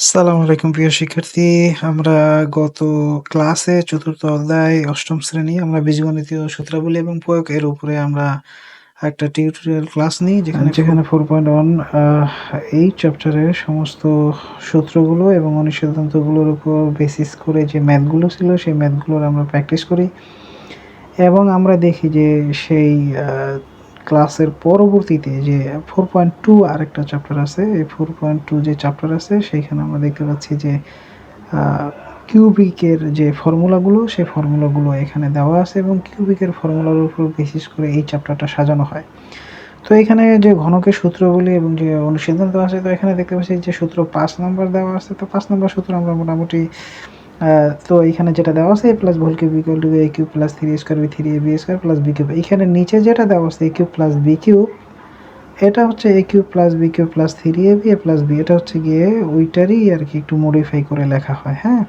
আসসালামু আলাইকুম প্রিয় শিক্ষার্থী। আমরা গত ক্লাসে চতুর্থ অধ্যায় অষ্টম শ্রেণী আমরা বীজগণিতীয় সূত্রাবলী এবং প্রয়োগ এর উপরে আমরা একটা টিউটোরিয়াল ক্লাস নিই যেখানে 4.1 এই চ্যাপ্টারের সমস্ত সূত্রগুলো এবং অনুসিদ্ধান্তগুলোর উপর বেসিস করে যে ম্যাথগুলো ছিল সেই ম্যাথগুলোর আমরা প্র্যাকটিস করি এবং আমরা দেখি যে সেই ক্লাসের পরবর্তীতে যে 4.2 আরেকটা চ্যাপ্টার আছে। এই 4.2 যে চ্যাপ্টার আছে সেইখানে আমরা দেখতে পাচ্ছি যে কিউবিকের যে ফর্মুলাগুলো সেই ফর্মুলাগুলো এখানে দেওয়া আছে এবং কিউবিকের ফর্মুলার উপর বেসিস করে এই চ্যাপ্টারটা সাজানো হয়। তো এখানে যে ঘনকের সূত্রগুলি এবং যে অনুসিদ্ধান্ত আছে, তো এখানে দেখতে পাচ্ছি যে সূত্র 5 নাম্বার দেওয়া আছে। তো 5 নাম্বার সূত্র আমরা মোটামুটি তো এখানে যেটা দেওয়া আছে a plus whole cube equal to a cube plus 3a square by 3ab square plus b cube. এখানে নিচে যেটা দেওয়া আছে a cube plus b cube, এটা হচ্ছে a cube plus b cube plus 3ab plus b, এটা হচ্ছে গিয়ে ওইটারই আর কি একটু মডিফাই করে লেখা হয়। হ্যাঁ,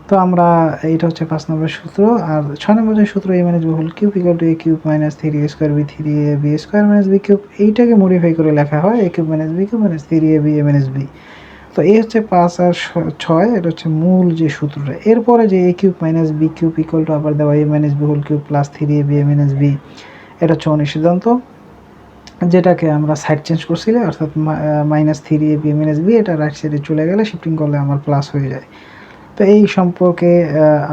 তো আমরা এটা হচ্ছে 5 নম্বর সূত্র। আর 6 নম্বর যে সূত্র a minus b whole cube equal to a cube minus 3a square by 3ab square minus b cube, এইটাকে মডিফাই করে লেখা হয় a cube minus b cube minus 3ab minus b। তো এই হচ্ছে 5 আর 6, এটা হচ্ছে মূল যে সূত্রটা। এরপরে যে a cube minus b cube equal to আবার দেওয়া a minus b whole cube plus 3ab minus b, এটা হচ্ছে অনুসিদ্ধান্ত, যেটাকে আমরা সাইড চেঞ্জ করছিলে, অর্থাৎ মাইনাস 3ab মাইনাস b এটা রাইট সাইডে চলে গেলে শিফটিং করলে আমার প্লাস হয়ে যায়। তো এই সম্পর্কে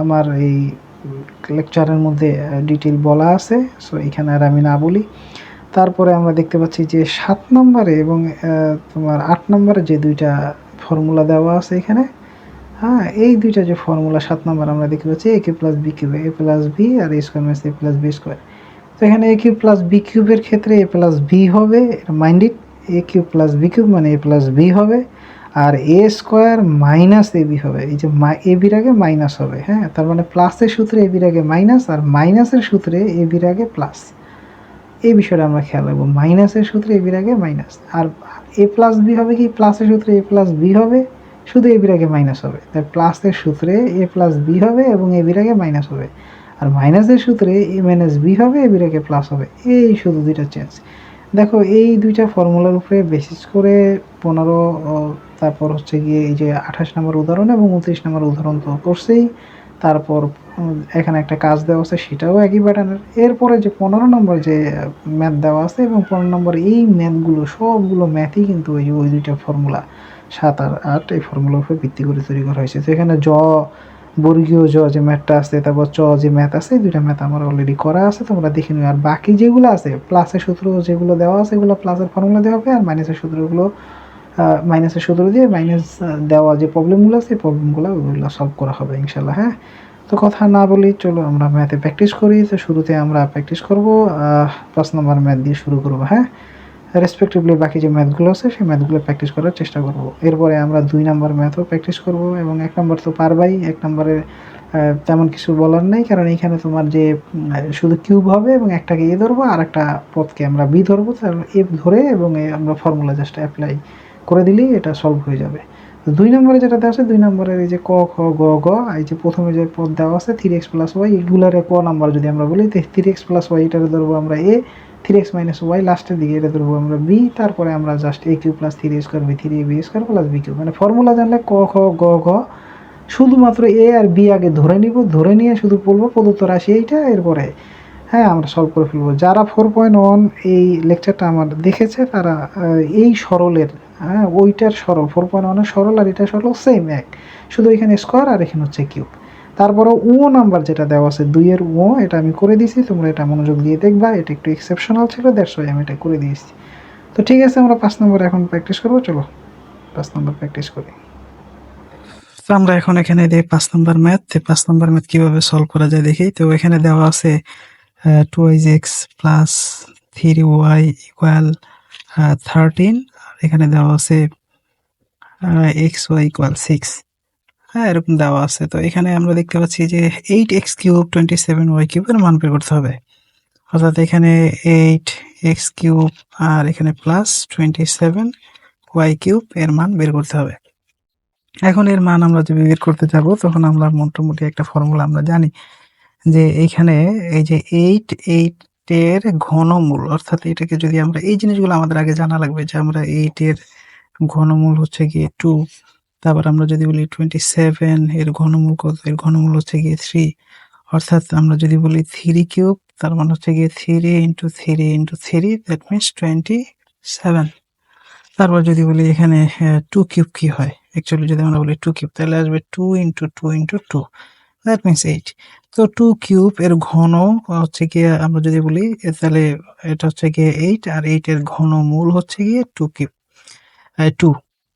আমার এই লেকচারের মধ্যে ডিটেল বলা আছে, সো এখানে আর আমি না বলি। তারপরে আমরা দেখতে পাচ্ছি যে 7 নম্বরে এবং তোমার 8 নম্বরে যে দুইটা ফর্মুলা দেওয়া আছে এখানে। হ্যাঁ, এই দুইটা যে ফর্মুলা 7 নম্বর আমরা দেখতে পাচ্ছি a cube plus b cube, a plus b আর a square minus a plus b square. তো এখানে a কিউব প্লাস b কিউবের ক্ষেত্রে a প্লাস b হবে, এটা minded. a cube plus b cube মানে a প্লাস b হবে, আর a square minus ab হবে, এই যে ab এর আগে মাইনাস হবে। হ্যাঁ, তার মানে প্লাসের সূত্রে ab এর আগে মাইনাস আর মাইনাসের সূত্রে ab এর আগে প্লাস। এই বিষয়টা আমরা খেয়াল রাখবো, মাইনাসের সূত্রে ab এর আগে মাইনাস। আর a প্লাস b হবে কি, প্লাসের সূত্রে a প্লাস b হবে, শুধু ab এর আগে মাইনাস হবে। তাই প্লাসের সূত্রে a প্লাস b হবে এবং ab এর আগে মাইনাস হবে, আর মাইনাসের সূত্রে a মাইনাস b হবে, ab এর আগে প্লাস হবে। এই শুধু দুইটা চেঞ্জ। দেখো এই দুইটা ফর্মুলার উপরে বেসিস করে 15, তারপর হচ্ছে গিয়ে এই যে 28 নম্বর উদাহরণ এবং 29 নম্বর উদাহরণ তো করছেই। তারপর এখানে একটা কাজ দেওয়া আছে, সেটাও একই প্যাটার্নের। এরপরে যে 15 নম্বর যে ম্যাথ দেওয়া আছে এবং 15 নম্বর এই ম্যাথগুলো সবগুলো ম্যাথই কিন্তু ওই দুইটা ফর্মুলা 7 আর 8 এই ফর্মুলার উপরে ভিত্তি করে তৈরি করা হয়েছে। তো এখানে বর্গীয় যে ম্যাথটা আছে, তারপর যে ম্যাথ আছে, এই দুইটা ম্যাথ আমার অলরেডি করা আছে, তোমরা দেখে নিও। আর বাকি যেগুলো আছে প্লাসের সূত্র যেগুলো দেওয়া আছে এগুলো প্লাসের ফর্মুলা দেওয়া হবে, আর মাইনাসের সূত্রগুলো মাইনাসের সূত্র দিয়ে মাইনাস দেওয়া যে প্রবলেমগুলো আছে এই প্রবলেমগুলো ওইগুলো সলভ করা হবে ইনশাল্লাহ। হ্যাঁ, তো কথা না বলি, চলো আমরা ম্যাথে প্র্যাকটিস করি। তো শুরুতে আমরা প্র্যাকটিস করব 5 নম্বর ম্যাথ দিয়ে শুরু করব। হ্যাঁ, রেসপেক্টিভলি বাকি যে ম্যাথগুলো আছে সেই ম্যাথগুলো প্র্যাকটিস করার চেষ্টা করব। এরপরে আমরা 2 নম্বর ম্যাথও প্র্যাকটিস করব এবং 1 নম্বর তো পারবাই। 1 নম্বরে তেমন কিছু বলার নেই, কারণ এখানে তোমার যে শুধু কিউব হবে এবং একটাকে এ ধরবো আর একটা পদকে আমরা বি ধরবো, তার এ ধরে এবং আমরা ফর্মুলা জাস্ট অ্যাপ্লাই করে দিলেই এটা সলভ হয়ে যাবে। তো 2 নম্বরে যেটা দেওয়া আছে, 2 নম্বরের এই যে ক খ গ গ, এই যে প্রথমে যে পদ দেওয়া আছে 3x প্লাস ওয়াই, এগুলার ক নাম্বার যদি আমরা বলি 3x প্লাস ওয়াই, এটারে ধরবো আমরা এ, 3x মাইনাস ওয়াই লাস্টের দিকে এটা ধরবো আমরা বি, তারপরে আমরা just a cube plus 3a square by 3ab square plus b cube. মানে ফর্মুলা জানলে ক খ গ ঘ শুধুমাত্র এ আর বি আগে ধরে নিব, ধরে নিয়ে শুধু বলবো প্রদত্ত রাশি এইটা, এরপরে হ্যাঁ আমরা সলভ করে ফেলবো। যারা 4.1 এই লেকচারটা আমার দেখেছে তারা এই সরলের, হ্যাঁ ওইটার সরল 4.1 সরল আর এটা সরল সেম এক, শুধু এখানে স্কোয়ার আর এখানে হচ্ছে কিউব। তারপরে ও নাম্বার যেটা দেওয়া আছে 2 এর ও, এটা আমি করে দিয়েছি, তোমরা এটা মনোযোগ দিয়ে দেখবা, এটা একটু এক্সেপশনাল ছিল, দ্যাটস ওয়াই আমি এটা করে দিয়েছি। তো ঠিক আছে, আমরা 5 নম্বর এখন প্র্যাকটিস করবো, চলো 5 নম্বর প্র্যাকটিস করি। তো আমরা এখন এখানে 5 নম্বর ম্যাথ, 5 নম্বর ম্যাথ কিভাবে সলভ করা যায় দেখি। তো এখানে দেওয়া আছে 2x প্লাস 3y ইকুয়াল 13, আর এখানে দেওয়া আছে xy ইকুয়াল 6। হ্যাঁ, এরকম দেওয়া আছে। তো এখানে আমরা দেখতে পাচ্ছি যে 8x কিউব 27y কিউবের মান বের করতে হবে, অর্থাৎ এখানে 8x কিউব আর এখানে প্লাস 27y কিউব এর মান বের করতে হবে। এখন এর মান আমরা যদি বের করতে যাব তখন আমরা মোটামুটি একটা ফর্মুলা আমরা জানি যে এইখানে এই যে 8 এর ঘনমূল, অর্থাৎ এটাকে যদি আমরা এই জিনিসগুলো আমাদের আগে জানা লাগবে যে আমরা 8 এর ঘনমূল হচ্ছে গিয়ে 2, তারপর আমরা যদি বলি 27 এর ঘনমূল কত, এর ঘনমূল হচ্ছে গিয়ে 3, অর্থাৎ আমরা যদি বলি 3 কিউব তার মানে হচ্ছে গিয়ে 3 ইন্টু 3 ইন্টু 3, দ্যাট মিনস 27। তারপর যদি বলি এখানে 2 কিউব কি হয়, অ্যাকচুয়ালি যদি আমরা বলি 2 কিউব তাহলে আসবে 2 ইন্টু 2 ইন্টু 2, দ্যাট মিনস 8। তো 2 কিউব এর ঘন হচ্ছে গিয়ে আমরা যদি বলি তাহলে এটা হচ্ছে গিয়ে 8, আর 8 এর ঘনমূল হচ্ছে গিয়ে 2 কিউব 2।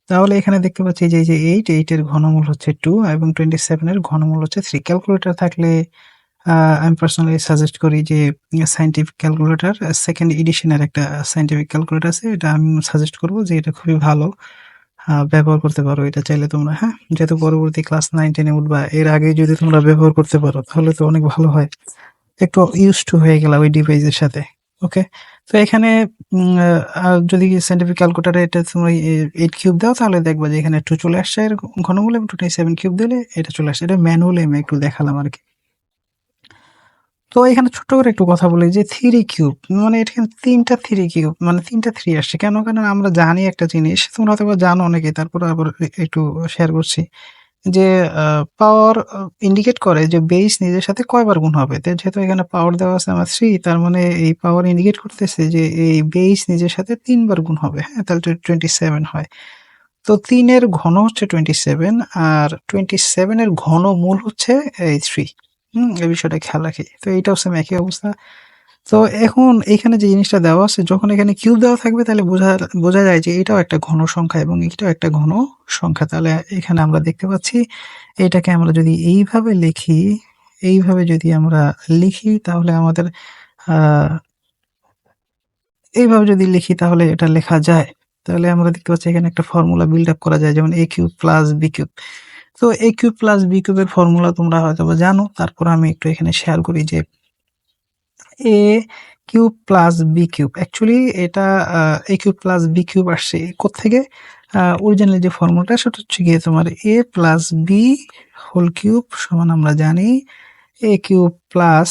তাহলে এখানে দেখতে পাচ্ছি যে এই যে 8 এর ঘনমূল হচ্ছে 2 এবং 27 এর ঘনমূল হচ্ছে 3। ক্যালকুলেটর থাকলে আমি পার্সোনালি সাজেস্ট করি যে সায়েন্টিফিক ক্যালকুলেটর, সেকেন্ড এডিশনের একটা সায়েন্টিফিক ক্যালকুলেটর আছে, এটা আমি সাজেস্ট করব যে এটা খুবই ভালো, ব্যবহার করতে পারো এটা চাইলে তোমরা, হ্যাঁ, যেহেতু পরবর্তী ক্লাস 9 10 এ উঠবা, এর আগে যদি তোমরা ব্যবহার করতে পারো তাহলে তো অনেক ভালো হয়, একটু ইউজ টু হয়ে গেলা ওই ডিভাইসের সাথে। ওকে, তো এখানে যদি সায়েন্টিফিক ক্যালকুলেটরে এটা তুমি 8 কিউব দাও তাহলে দেখবা যে এখানে 2 চলে আসছে এর ঘনমূল, এবং 27 কিউব দিলে এটা চলে আসছে। এটা ম্যানুয়ালি আমি একটু দেখালাম আর কি। তো এখানে ছোট্ট করে একটু কথা বলি যে 3 কিউব মানে এখানে 3টা 3 কিউব মানে 3টা 3 আসছে কেন? কারণ আমরা জানি একটা জিনিস, তোমরা হয়তোবা জানো অনেকে, তারপরে আবার একটু শেয়ার করছি যে পাওয়ার ইন্ডিকেট করে যে বেস নিজের সাথে কয়বার গুণ হবে। তো যেহেতু এখানে পাওয়ার দেওয়া আছে আমার 3, তার মানে এই পাওয়ার ইন্ডিকেট করতেছে যে এই বেস নিজের সাথে 3 বার গুণ হবে, হ্যাঁ? তাহলে 27 হয়। তো 3 এর ঘন হচ্ছে 27, আর 27 এর ঘনমূল হচ্ছে এই 3। এই বিষয়টা খেয়াল রাখি। তো এইটাও সেম একই অবস্থা। তো এখন এখানে যে জিনিসটা দেওয়া আছে, যখন এখানে কিউব দেওয়া থাকবে তাহলে বোঝা যায় যে এটাও একটা ঘন সংখ্যা এবং এটাও একটা ঘন সংখ্যা। তাহলে এখানে আমরা দেখতে পাচ্ছি এটাকে আমরা যদি এইভাবে যদি আমরা লিখি তাহলে আমাদের এইভাবে যদি লিখি তাহলে এটা লেখা যায়। তাহলে আমরা দেখতে পাচ্ছি এখানে একটা ফর্মুলা বিল্ড আপ করা যায়, যেমন a cube plus b cube. তো a কিউব প্লাস b কিউবের ফর্মুলা তোমরা হয়তোবা জানো, তারপর আমি একটু এখানে শেয়ার করি যে a cube plus b cube, actually এটা a cube plus b cube আসছে কোত্থেকে? অরিজিনালি যে ফর্মুলাটা সেটা হচ্ছে গিয়ে তোমার a plus b whole cube সমান আমরা জানি a কিউব প্লাস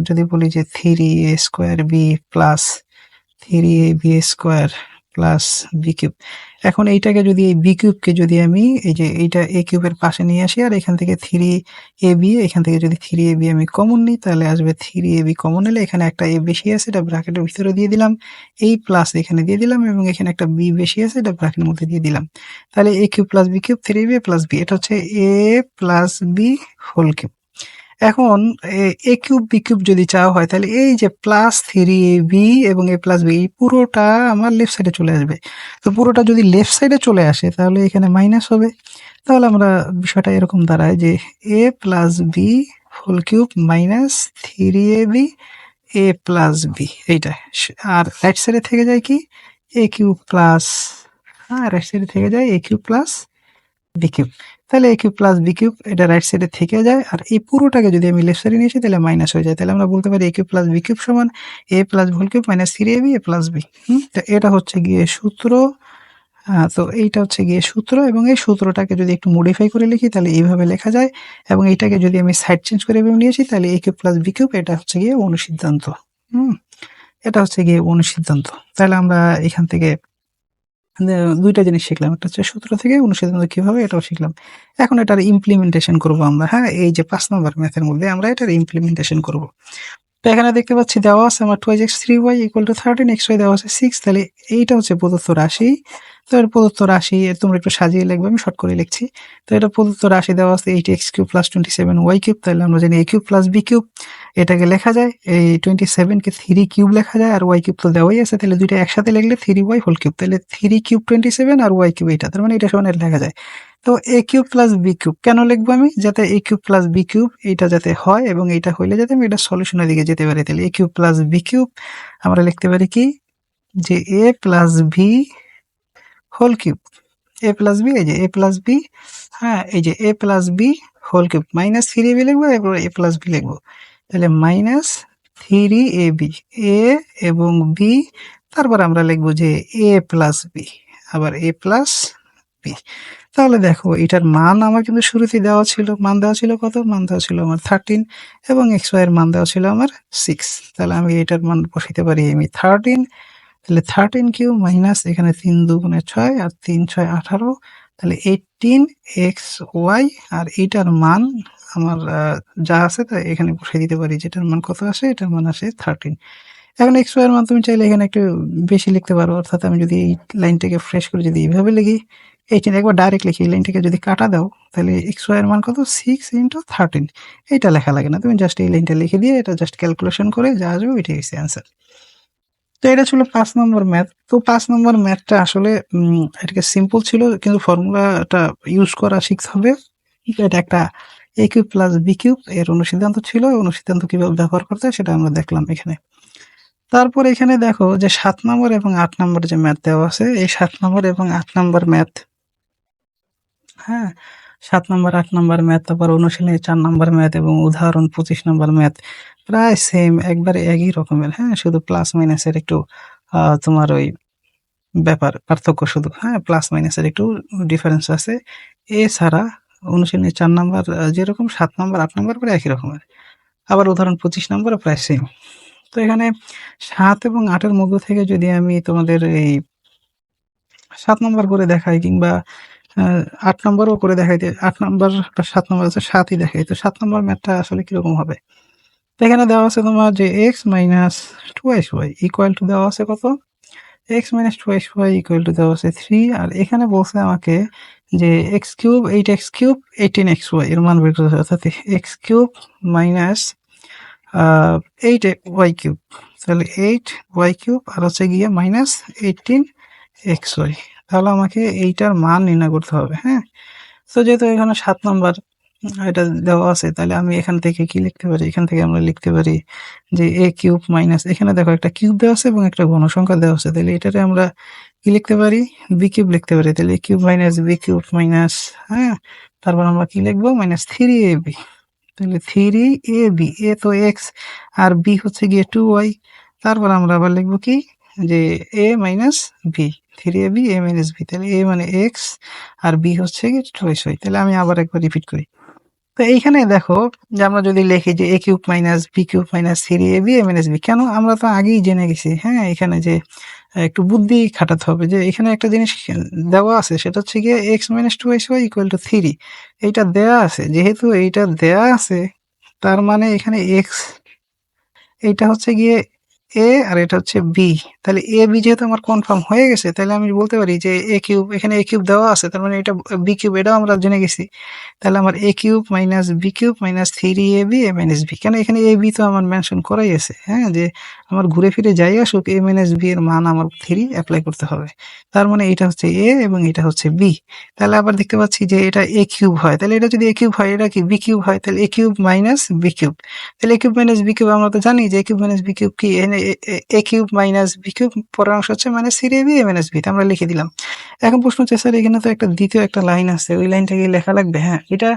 যদি বলি যে 3a square b plus 3ab square plus b cube. এখন এইটাকে যদি এই বি কিউবকে যদি আমি এই যে এইটা এ কিউবের পাশে নিয়ে আসি, আর এখান থেকে 3ab, এখান থেকে যদি 3ab আমি কমন নিই তাহলে আসবে 3ab কমন নিলে এখানে একটা a বেশি আছে, এটা ব্র্যাকেটের ভিতরে দিয়ে দিলাম, এই প্লাস এখানে দিয়ে দিলাম, এবং এখানে একটা b বেশি আছে, এটা ব্র্যাকেটের মধ্যে দিয়ে দিলাম। তাহলে a cube plus b cube 3ab plus b, এটা হচ্ছে a plus b whole cube. এখন এ কিউব বি কিউব যদি চাওয়া হয় তাহলে এই যে প্লাস 3ab এবং a প্লাস বি, এই পুরোটা আমার লেফট সাইডে চলে আসবে। তো পুরোটা যদি লেফট সাইডে চলে আসে তাহলে এখানে মাইনাস হবে। তাহলে আমরা বিষয়টা এরকম দাঁড়ায় যে a plus b whole cube minus 3ab a plus b, এইটা। আর রাইট সাইডে থেকে যায় কি a কিউব প্লাস, হ্যাঁ, রাইট সাইডে থেকে যায় a cube plus b cube. তাহলে a cube plus b cube এটা রাইট সাইডে থেকে যায়, আর এই পুরোটাকে যদি আমি লেফট সাইডে নিয়ে আসি তাহলে মাইনাস হয়ে যায়। তাহলে আমরা বলতে পারি a cube plus b cube সমান a plus whole cube minus 3ab a plus b. তো এটা হচ্ছে গিয়ে সূত্র। তো এইটা হচ্ছে গিয়ে সূত্র, এবং এই সূত্রটাকে যদি একটু মডিফাই করে লিখি তাহলে এইভাবে লেখা যায়, এবং এইটাকে যদি আমি সাইড চেঞ্জ করে এভাবে নিয়ে আসি তাহলে a cube plus b cube এটা হচ্ছে গিয়ে অনুসিদ্ধান্ত। এটা হচ্ছে গিয়ে অনুসিদ্ধান্ত। তাহলে আমরা এখান থেকে দুইটা জিনিস শিখলাম, একটা হচ্ছে সূত্র থেকে অনুসিদ্ধান্ত কিভাবে, এটাও শিখলাম। এখন এটার ইমপ্লিমেন্টেশন করব আমরা, হ্যাঁ, এই যে 5 নম্বর ম্যাথের মধ্যে আমরা এটার ইমপ্লিমেন্টেশন করব। তো এখানে দেখতে পাচ্ছি দেওয়া আছে আমার 2x 3y equal to 13, xy দেওয়া আছে 6। তাহলে এইটা হচ্ছে প্রদত্ত রাশি। তো এর প্রদত্ত রাশি তোমরা একটু সাজিয়ে লিখবে, আমি শর্ট করে লিখছি। তো এটা প্রদত্ত রাশি দেওয়া আছে 8x cube plus 27y cube. তাহলে আমরা জানি a cube plus b cube, এটাকে লেখা যায় এই 27 কে 3 কিউব লেখা যায়, আর y কিউব তো দেওয়াই আছে, তাহলে দুইটা একসাথে লিখলে 3y হোল কিউব। তাহলে 3 কিউব 27 আর y কিউব এটা, তার মানে এটা সমান লেখা যায়। তো a cube plus b cube কেন লিখবো আমি? যাতে a cube plus b cube এটা যাতে হয়, এবং এটা হইলে যাতে আমি এটা সলিউশনের দিকে যেতে পারি। তাহলে a cube plus b cube আমরা লিখতে পারি কি যে a plus b whole cube, a plus b, এই যে a প্লাস b, হ্যাঁ, এই যে a plus b whole cube minus 3ab লিখবো, এরপর a প্লাস b লিখবো। তাহলে মাইনাস 3ab, a এবং b, তারপর আমরা লিখবো যে a প্লাস b, আবার a প্লাস b। তাহলে দেখো এটার মান আমার কিন্তু শুরুতেই দেওয়া ছিল, মান দেওয়া ছিল কত? মান দেওয়া ছিল আমার 13, এবং xy এর মান দেওয়া ছিল আমার 6। তাহলে আমি এটার মান বসাইতে পারি আমি 13। তাহলে 13 কিউব মাইনাস এখানে 3 2 গুণে 6 আর 3 6 18, তাহলে 18xy আর এইটার মান আমার যা আছে তা এখানে বসিয়ে দিতে পারি, যেটার মান কত আসে, এটার মান আসে 13। এখন এক্স ওয়াই এর মান তুমি চাইলে এখানে একটু বেশি লিখতে পারো, অর্থাৎ আমি যদি এই লাইনটাকে ফ্রেশ করে যদি এইভাবে লিখি, 18 একবার ডাইরেক্ট লিখি, এই লাইনটাকে যদি কাটা দাও তাহলে এক্স ওয়াই এর মান কত, 6 × 13। এইটা লেখা লাগে না, তুমি জাস্ট এই লাইনটা লিখে দিয়ে এটা জাস্ট ক্যালকুলেশন করে যা আসবে ওইটাই হচ্ছে অ্যান্সার। তো এটা ছিল 5 নম্বর ম্যাথ। তো 5 নম্বর ম্যাথটা আসলে এটাকে সিম্পল ছিল, কিন্তু ফর্মুলাটা ইউজ করা শিখতে হবে। এটা একটা a cube plus b cube এর অনুসিদ্ধান্ত ছিল, অনুসিদ্ধান্ত কিভাবে ব্যবহার করতে হয় সেটা আমরা দেখলাম এখানে। তারপর এখানে দেখো যে 7 নম্বর এবং 8 নম্বর যে ম্যাথ দেওয়া আছে, এই 7 নম্বর এবং 8 নম্বর ম্যাথ, হ্যাঁ 7 নম্বর 8 নম্বর ম্যাথ, তারপর অনুশীলনী 4 নম্বর ম্যাথ এবং উদাহরণ 25 নম্বর ম্যাথ প্রায় সেম, একবারে একই রকমের। হ্যাঁ, শুধু প্লাস মাইনাসের একটু তোমার ওই ব্যাপার পার্থক্য শুধু, হ্যাঁ প্লাস মাইনাসের একটু ডিফারেন্স আছে। এছাড়া অনুশীলনী 4 নম্বর যেরকম, 7 নম্বর 8 নম্বর প্রায় একই রকমের, আবার উদাহরণ 25 নম্বর প্রায় সেম। তো এখানে 7 এবং 8 এর মধ্য থেকে যদি আমি তোমাদের এই 7 নম্বর করে দেখাই, কিংবা 8 নম্বরও করে দেখাইতে, 8 নম্বর বা 7 নম্বর আছে, 7ই দেখাই। তো 7 নম্বর ম্যাথটা আসলে কিরকম হবে? তো এখানে দেওয়া আছে তোমার যে x minus 2xy equal to দেওয়া আছে কত, x minus 2xy equal to দেওয়া আছে 3, আর এখানে বলছে আমাকে যে x cube 8x cube 18xy এর মান বের করতে হবে, অর্থাৎ x cube minus 8y cube, তাহলে 8y কিউব আর হচ্ছে গিয়ে মাইনাস 18xy, তাহলে আমাকে এইটার মান নির্ণয় করতে হবে। হ্যাঁ, তো যেহেতু এখানে 7 নম্বর এটা দেওয়া আছে, তাহলে আমি এখান থেকে কি লিখতে পারি, এখান থেকে আমরা লিখতে পারি যে a কিউব মাইনাস, এখানে দেখো একটা কিউব দেওয়া আছে এবং একটা ঘনসংখ্যা দেওয়া আছে, তাহলে এটারে আমরা কি লিখতে পারি, বি কিউব লিখতে পারি। তাহলে a cube minus b cube minus, হ্যাঁ তারপর আমরা কি লিখবো, মাইনাস 3ab, তাহলে 3ab, a তো x আর b হচ্ছে গিয়ে 2y, তারপর আমরা আবার লিখবো কি যে a minus b, 3ab a minus b, তাহলে a মানে x আর b হচ্ছে গিয়ে 2y। তাহলে আমি আবার একবার রিপিট করি। তো এইখানে দেখো যে আমরা যদি লিখি যে a cube minus b cube minus 3ab a minus b, কেন, আমরা তো আগেই জেনে গেছি। হ্যাঁ, এখানে যে একটু বুদ্ধি খাটাতে হবে, যে এখানে একটা জিনিস দেওয়া আছে, সেটা হচ্ছে গিয়ে x minus 2xy equal to 3, এইটা দেয়া আছে, যেহেতু এইটা দেয়া আছে তার মানে এখানে x, এইটা হচ্ছে গিয়ে a আর এটা হচ্ছে b, তাহলে a b যেহেতু আমার কনফার্ম হয়ে গেছে, তাহলে আমি বলতে পারি যে a কিউব, এখানে a কিউব দেওয়া আছে তার মানে এটা b কিউব, এটাও আমরা জেনে গেছি। তাহলে আমার a cube minus b cube minus 3ab a minus b, কেন এখানে a b তো আমার মেনশন করাই আছে। হ্যাঁ, যে আমার ঘুরে ফিরে যাই আসুক a মাইনাস b এর মান আমার 3 অ্যাপ্লাই করতে হবে, তার মানে এটা হচ্ছে a এবং এটা হচ্ছে b। তাহলে আবার দেখতে পাচ্ছি যে এটা a কিউব হয়, তাহলে এটা যদি a কিউব হয়, এটা কি b কিউব হয়, তাহলে a cube minus b cube, তাহলে a cube minus b cube আমরা তো জানি যে a cube minus b cube কি, এখানে a cube minus b cube পরের অংশ হচ্ছে minus 3ab a minus b, আমরা লিখে দিলাম। এখন প্রশ্ন হচ্ছে স্যার এখানে তো একটা দ্বিতীয় একটা লাইন আছে, ওই লাইনটা কি লেখা লাগবে? হ্যাঁ, এটা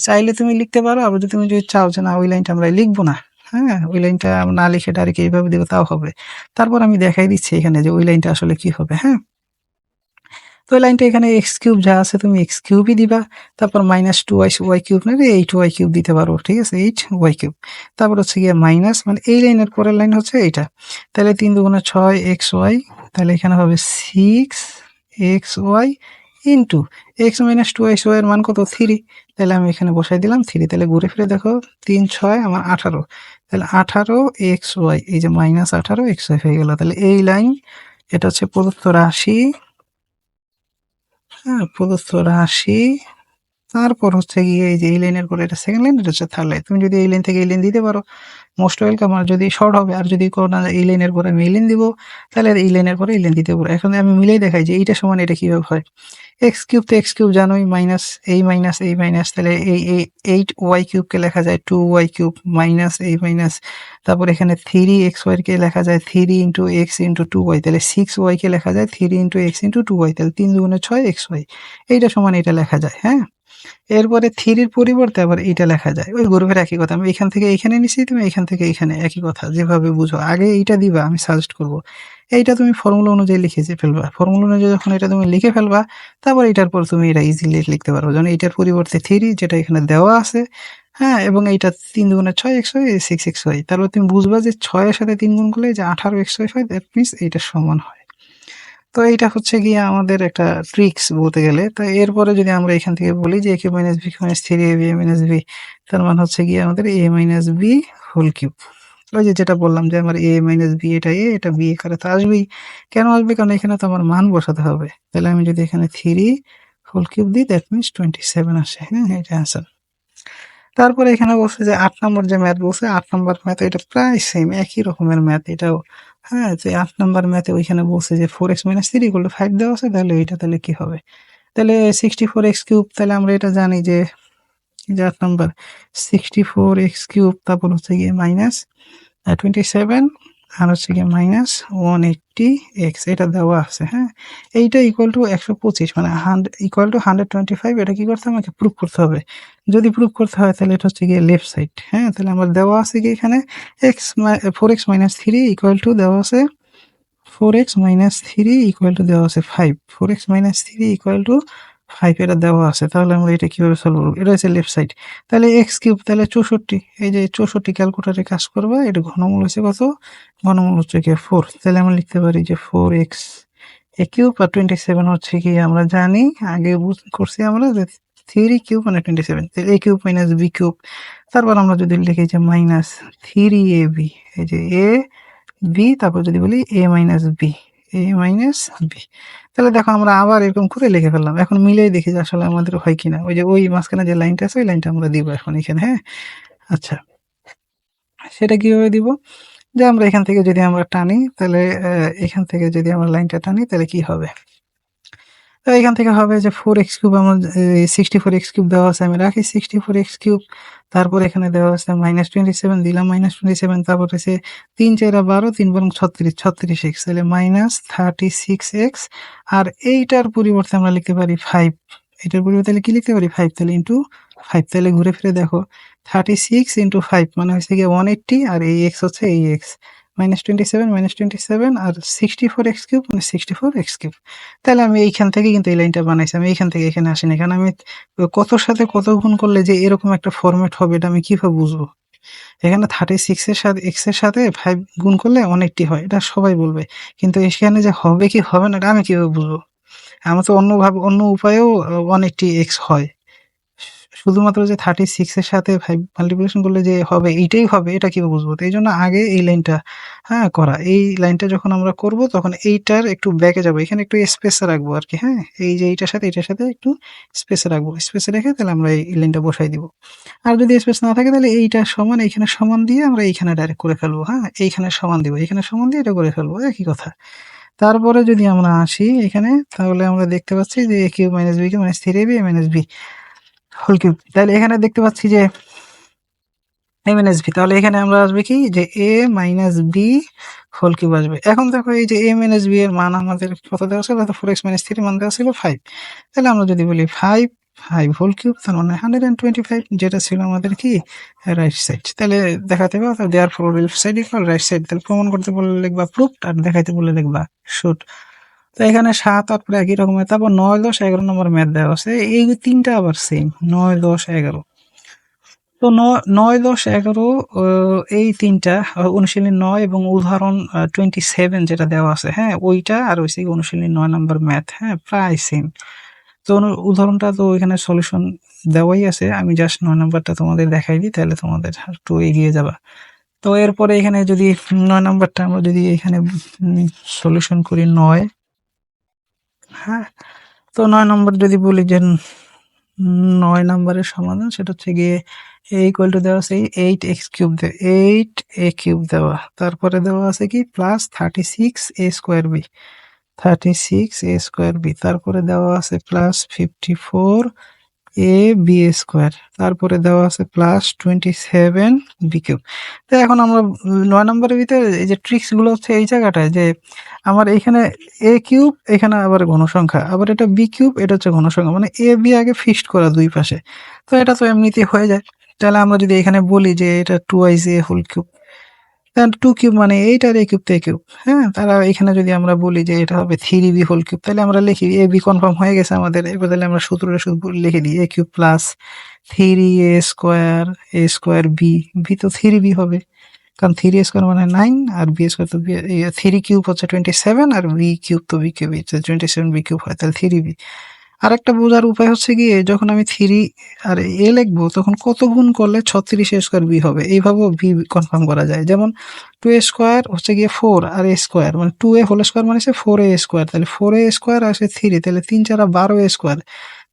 চাইলে তুমি লিখতে পারো, আবার যদি তুমি যদি চাও যে না ওই লাইনটা আমরা লিখবো না, হ্যাঁ ওই লাইনটা না লিখে ডাইরেক্ট এইভাবে দেবো তাও হবে। তারপর আমি দেখাই দিচ্ছি এখানে যে ওই লাইনটা আসলে কি হবে। হ্যাঁ, তো ওই লাইনটা এখানে এক্স কিউব যা আছে তুমি এক্স কিউবই দিবা, তারপর মাইনাস 2y কিউব নেবে, 8y কিউব দিতে পারো, ঠিক আছে 8y কিউব, তারপর হচ্ছে গিয়ে মাইনাস, মানে এই লাইনের পরের লাইন হচ্ছে এইটা, তাহলে 3 দুগুণে 6xy, তাহলে এখানে হবে 6xy into x minus 2xy এর মান কত, 3, তাহলে আমি এখানে বসাই দিলাম 3, তাহলে ঘুরে ফিরে দেখো 3 6 আমার 18, তাহলে 18xy, এই যে মাইনাস 18xy হয়ে গেল। তাহলে এই লাইন, এটা হচ্ছে প্রদত্ত রাশি, হ্যাঁ প্রদত্ত রাশি, তারপর হচ্ছে গিয়ে এই যে এই লাইনের পরে এটা সেকেন্ড লাইন, এটা হচ্ছে থার্ড লাইন, তুমি যদি এই লাইন থেকে এই লাইন দিতে পারো মোস্ট ওয়েলকাম, আর যদি শর্ট হবে, আর যদি কোনো না এই লাইনের পরে আমি এই লাইন দিব, তাহলে এই লাইনের পরে এই লাইন দিতে পারো। এখন আমি মিলেই দেখাই যে এইটা সমান এটা কিভাবে হয়। এক্স কিউব তো এক্স কিউব জানোই, মাইনাস এই মাইনাস এই মাইনাস, তাহলে এই 8y কিউবকে লেখা যায় 2y কিউব মাইনাস এই মাইনাস, তারপর এখানে 3xy কে লেখা যায় 3 ইন্টু এক্স ইন্টু 2y, তাহলে 6y কে লেখা যায় 3 ইন্টু এক্স ইন্টু 2y, তাহলে 3 দুগুণে 6xy, এইটা সমান এটা লেখা যায়। হ্যাঁ, এরপরে 3 এর পরিবর্তে আবার এইটা লেখা যায়, ওই গ্রুপের একই কথা, আমি এখান থেকে এখানে নিছি, তুমি এখান থেকে এখানে, একই কথা, যেভাবে বুঝো আগে এইটা দিবা, আমি সাজেস্ট করব এইটা তুমি ফর্মুলা অনুযায়ী লিখে যে ফেলবা, ফর্মুলা অনুযায়ী যখন এটা তুমি লিখে ফেলবা, তারপর এটার পর তুমি এটা ইজিলি লিখতে পারো, যেমন এইটার পরিবর্তে 3 যেটা এখানে দেওয়া আছে, হ্যাঁ এবং এইটা 3 দুগুণে 6xy 6xy, তারপর তুমি বুঝবা যে 6 এর সাথে 3 গুণ করলে যে 18xy হয়, দ্যাট মিন্স এইটা সমান হয়। তো এইটা হচ্ছে গিয়ে আমাদের একটা ট্রিক্স বলতে গেলে। তো এরপরে যদি আমরা এখান থেকে বলি যে a cube minus b cube minus 3ab minus b, তার মানে হচ্ছে গিয়ে আমাদের a minus b whole cube. ওই যে যেটা বললাম যে আমার a মাইনাস b, এটা a, এটা b আকারে তো আসবেই। কেন আসবে? কারণ এখানে তো আমার মান বসাতে হবে। তাহলে আমি যদি এখানে 3 হোল কিউব দিই, দ্যাট মিনস 27 আসে। হ্যাঁ, এটা অ্যান্সার। তারপরে এখানে বলছে যে 8 নম্বর যে ম্যাথ বলছে, 8 নম্বর ম্যাথ এটা প্রায় সেম, একই রকমের ম্যাথ এটাও। হ্যাঁ, যে 8 নম্বর ম্যাথে ওইখানে বলছে যে 4x মাইনাস 3 ইকুয়াল টু 5 দেওয়া আছে, তাহলে এইটা তাহলে কি হবে? তাহলে 64x কিউব, তাহলে আমরা এটা জানি যে এই যে 8 নম্বর 64x কিউব, তারপর হচ্ছে গিয়ে মাইনাস 27, আর হচ্ছে গিয়ে মাইনাস 180x, এটা দেওয়া আছে। হ্যাঁ, এইটা ইকুয়াল টু 125, মানে ইকুয়াল টু 125। এটা কি করতে হবে? আমাকে প্রুফ করতে হবে। যদি প্রুফ করতে হয় তাহলে এটা হচ্ছে গিয়ে লেফট সাইড। হ্যাঁ, তাহলে আমার দেওয়া আছে কি এখানে 4x মাইনাস 3 ইকুয়াল টু দেওয়া আছে 4x মাইনাস 3 ইকুয়াল টু দেওয়া আছে 5, 4x মাইনাস 3 ইকুয়াল টু 5 এটা দেওয়া আছে। তাহলে আমরা এটা কিভাবে সলভ করবো? এটা হচ্ছে লেফট সাইড। তাহলে এক্স কিউব, তাহলে 64, এই যে 64 ক্যালকুলেটরে কাজ করবা, এটা ঘনমূল হচ্ছে কত? ঘনমূল হচ্ছে কি 4। তাহলে আমরা লিখতে পারি যে 4x এ কিউব আর 27 হচ্ছে কি আমরা জানি, আগে করছি আমরা যে 3 কিউব মানে 27, তাহলে a cube minus b cube. তারপর আমরা যদি লিখি যে মাইনাস 3ab, এই যে a b, তারপর যদি বলি a মাইনাস b, তাহলে দেখো আমরা আবার এরকম করে লিখে ফেললাম। এখন মিলেই দেখি যে আসলে আমাদের হয় কিনা। ওই যে ওই মাঝখানে যে লাইনটা আছে ওই লাইনটা আমরা দিব এখন এখানে। হ্যাঁ, আচ্ছা, সেটা কিভাবে দিব? যে আমরা এখান থেকে যদি আমরা টানি, তাহলে এখান থেকে যদি আমরা লাইনটা টানি তাহলে কি হবে? তো এখান থেকে হবে যে 4x কিউব, আমার 64x কিউব দেওয়া আছে, আমি রাখি 64x কিউব। তারপর এখানে দেওয়া আছে মাইনাস 27, দিলাম মাইনাস 27। তারপর হচ্ছে 3 4 12, 3 বরং 36x, তাহলে মাইনাস 36x। আর এইটার পরিবর্তে আমরা লিখতে পারি 5, এটার পরিবর্তে তাহলে কি লিখতে পারি? 5, তাহলে ইন্টু 5। তাহলে ঘুরে ফিরে দেখো 36 ইন্টু 5 মানে হচ্ছে গিয়ে 180, আর এই x হচ্ছে এই x, -27 আর 64x কিউব মানে 64x কিউব। তাহলে আমি এইখান থেকে কিন্তু এই লাইনটা বানাইছি, আমি এইখান থেকে এখানে আসিনি। কারণ আমি কতর সাথে কত গুণ করলে যে এরকম একটা ফরম্যাট হবে এটা আমি কিভাবে বুঝবো? এখানে 36 এর সাথে x এর সাথে 5 গুণ করলে 180 হয়, এটা সবাই বলবে। কিন্তু এখানে যে হবে কি হবে না এটা আমি কিভাবে বুঝবো? আমার তো অন্য উপায়েও 180x হয়। শুধুমাত্র যে 36 এর সাথে 5 মাল্টিপ্লিকেশন করলে যে হবে এইটাই হবে, এটা কিভাবে বুঝবো? তো এইজন্য আগে এই লাইনটা করা। এই লাইনটা যখন আমরা করব তখন এইটার একটু ব্যাকে যাবো, এখানে একটু স্পেস রাখবো আরকি। হ্যাঁ, এই যে এইটার সাথে একটু স্পেস রাখবো। স্পেস রেখে তাহলে আমরা এই লাইনটা বসাই দিব। আর যদি স্পেস না থাকে তাহলে এইটা সমান এইখানে সমান দিয়ে আমরা এইখানে ডাইরেক্ট করে ফেলবো। হ্যাঁ, এইখানে সমান দিব, এখানে সমান দিয়ে এটা করে ফেলবো, একই কথা। তারপরে যদি আমরা আসি এখানে, তাহলে আমরা দেখতে পাচ্ছি যে a cube minus b cube minus 3ab minus b whole cube. তাহলে এখানে দেখতে পাচ্ছি যে a মাইনাস b, তাহলে এখানে আমরা আসবে কি যে a minus b whole cube আসবে। এখন দেখো এই যে a মাইনাস b এর মান আমাদের কত দেওয়া ছিল? 4x মাইনাস 3 মান দেওয়া ছিল 5। তাহলে আমরা যদি বলি 5 হোল কিউব, তার মানে 125, যেটা ছিল আমাদের কি রাইট সাইড। তাহলে দেখাতে পারো therefore left side equal right side. তাহলে প্রমাণ করতে বললে লিখবা প্রুফড, আর দেখাইতে বললে লিখবা শুড। তো এখানে 7 8 পরে একই রকমের। তারপর 9 10 11 নম্বর ম্যাথ দেওয়া আছে, এই তিনটা আবার সেম 9 10 11। তো 9 10 11 এই তিনটা অনুশীলনী 9 এবং উদাহরণ 27 যেটা দেওয়া আছে, হ্যাঁ ওইটা, আর হচ্ছে অনুশীলনী 9 নম্বর ম্যাথ, হ্যাঁ প্রায় সেম। তো উদাহরণটা তো এখানে সলিউশন দেওয়াই আছে, আমি জাস্ট 9 নম্বরটা তোমাদের দেখাই দিই, তাহলে তোমাদের একটু এগিয়ে যাবা। তো এরপরে এখানে যদি 9 নম্বরটা আমরা যদি এখানে সলিউশন করি 9, হ্যাঁ, তো 9 নম্বর যদি বলি যে 9 নম্বরের সমাধান, সেটা হচ্ছে গিয়ে a ইকুয়াল টু দেওয়া আছে 8x কিউব, 8a কিউব দেওয়া, তারপরে দেওয়া আছে কি plus 36a square b, 36a square b, তারপরে দেওয়া আছে প্লাস 54ab স্কোয়ার, তারপরে দেওয়া আছে প্লাস 27b কিউব। তো এখন আমরা 9 নম্বরের ভিতরে এই যে ট্রিক্স গুলো হচ্ছে এই জায়গাটায়, যে আমার এখানে a কিউব, এখানে আবার ঘনসংখ্যা, আবার এটা b কিউব, এটা হচ্ছে ঘনসংখ্যা, মানে a b আগে ফিক্সড করা দুই পাশে। তো এটা তো এমনিতেই হয়ে যায়। তাহলে আমরা যদি এখানে বলি যে এটা 2 a হোল কিউব, তাহলে 2 কিউব মানে 8 আর a কিউব তো a কিউব। হ্যাঁ, তাহলে এখানে যদি আমরা বলি যে এটা হবে 3b হোল কিউব, তাহলে আমরা লিখি a b কনফার্ম হয়ে গেছে আমাদের। এবার তাহলে আমরা সূত্রটা শুধু লিখে দিই a cube plus 3a square b, b তো 3b হবে। কারণ 3a² মানে 9 আর b² তো 3 কিউব হচ্ছে 27 আর b কিউব তো b কিউব 27 b কিউব হয়, তাহলে 3b। আরেকটা বোঝার উপায় হচ্ছে গিয়ে যখন আমি 3 আর a লিখবো তখন কত গুণ করলে 36a² b হবে, এইভাবেও b কনফার্ম করা যায়। যেমন 2a² হচ্ছে গিয়ে 4 আর a² মানে 2a² মানে হচ্ছে 4a², তাহলে 4a² আসে 3, তাহলে 3 4 12a²,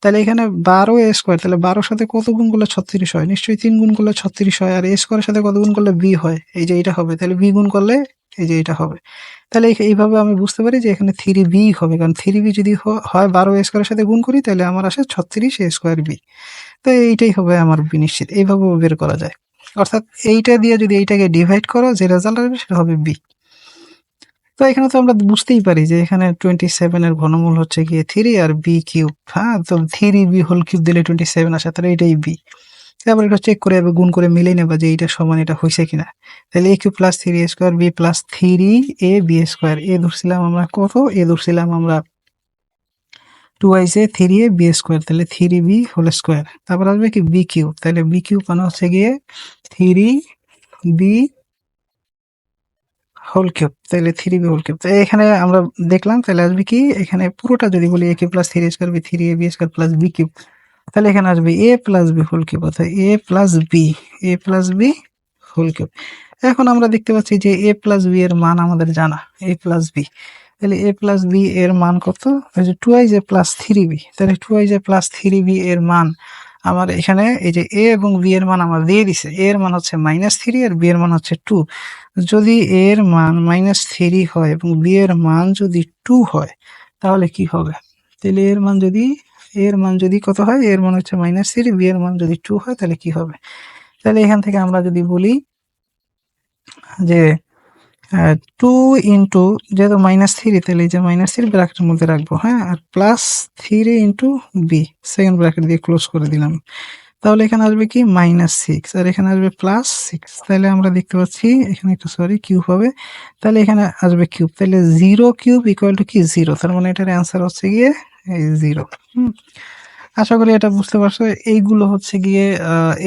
তাহলে এখানে 12a², তাহলে 12 সাথে কত গুণ করলে 36 হয়, নিশ্চয়ই 3 গুণ করলে 36 হয়। আর a² সাথে কত গুণ করলে b হয়, এই যে এটা হবে, তাহলে b গুণ করলে এই যে এটা হবে। তাহলে এইভাবে আমি বুঝতে পারি যে এখানে 3b হবে, কারণ 3b যদি হয় 12a² সাথে গুণ করি তাহলে আমার আসে 36a²b। তো এইটাই হবে আমার b নিশ্চিত, এইভাবেও বের করা যায়। অর্থাৎ এইটা দিয়ে যদি এইটাকে ডিভাইড করো, যে রেজাল্ট আসবে সেটা হবে b। তো এখানে তো আমরা বুঝতেই পারি যে এখানে 27 এর ঘনমূল হচ্ছে গিয়ে 3 আর b কিউব। হ্যাঁ, তো 3b হোল কিউব দিলে 27 আসে, তাহলে এটাই b। তারপর এটা চেক করে মিলিয়ে নেবা যে এইটা সমান এটা হয়েছে কিনা। তাহলে a cube plus 3a² b plus 3ab², এ ধরছিলাম আমরা কত, এ ধরছিলাম আমরা 2 3a b², তাহলে 3b হোল স্কোয়ার। তারপর আসবে কি b কিউব, তাহলে b কিউব মানে হচ্ছে গিয়ে 3b হোল কিউব, তাহলে 3b হোল কিউব। তো এখানে আমরা দেখলাম, তাহলে আসবে কি এখানে পুরোটা যদি বলি a cube plus 3a² b 3ab² plus b cube, তাহলে এখানে আসবে a plus b whole cube, অর্থাৎ a plus b whole cube. এখন আমরা দেখতে পাচ্ছি যে a প্লাস b এর মান আমাদের জানা, a প্লাস b, তাহলে a প্লাস b এর মান কত, ওই যে 2a প্লাস 3b, তাহলে 2a প্লাস 3b এর মান আমার এখানে এই যে a এবং b এর মান আমার দিয়ে দিছে, a এর মান হচ্ছে -3 আর b এর মান হচ্ছে 2। যদি a এর মান -3 হয় এবং b এর মান যদি 2 হয় তাহলে কি হবে, তাহলে এর মান যদি কত হয়, এর মান হচ্ছে -3, b এর মান যদি 2 হয় তাহলে কি হবে। তাহলে এখান থেকে আমরা যদি বলি যে 2 ইন্টু, যেহেতু -3 তাহলে এই যে -3 ব্র্যাকেটের মধ্যে রাখবো, হ্যাঁ, আর plus 3 into b second bracket দিয়ে ক্লোজ করে দিলাম, তাহলে এখানে আসবে কি -6 আর এখানে আসবে +6, তাহলে আমরা দেখতে পাচ্ছি এখানে একটু কিউব হবে, তাহলে এখানে আসবে কিউব, তাহলে 0 কিউব ইকুয়াল টু কি 0, তার মানে এটার অ্যান্সার হচ্ছে গিয়ে এই 0। আশা করি এটা বুঝতে পারছো। এইগুলো হচ্ছে গিয়ে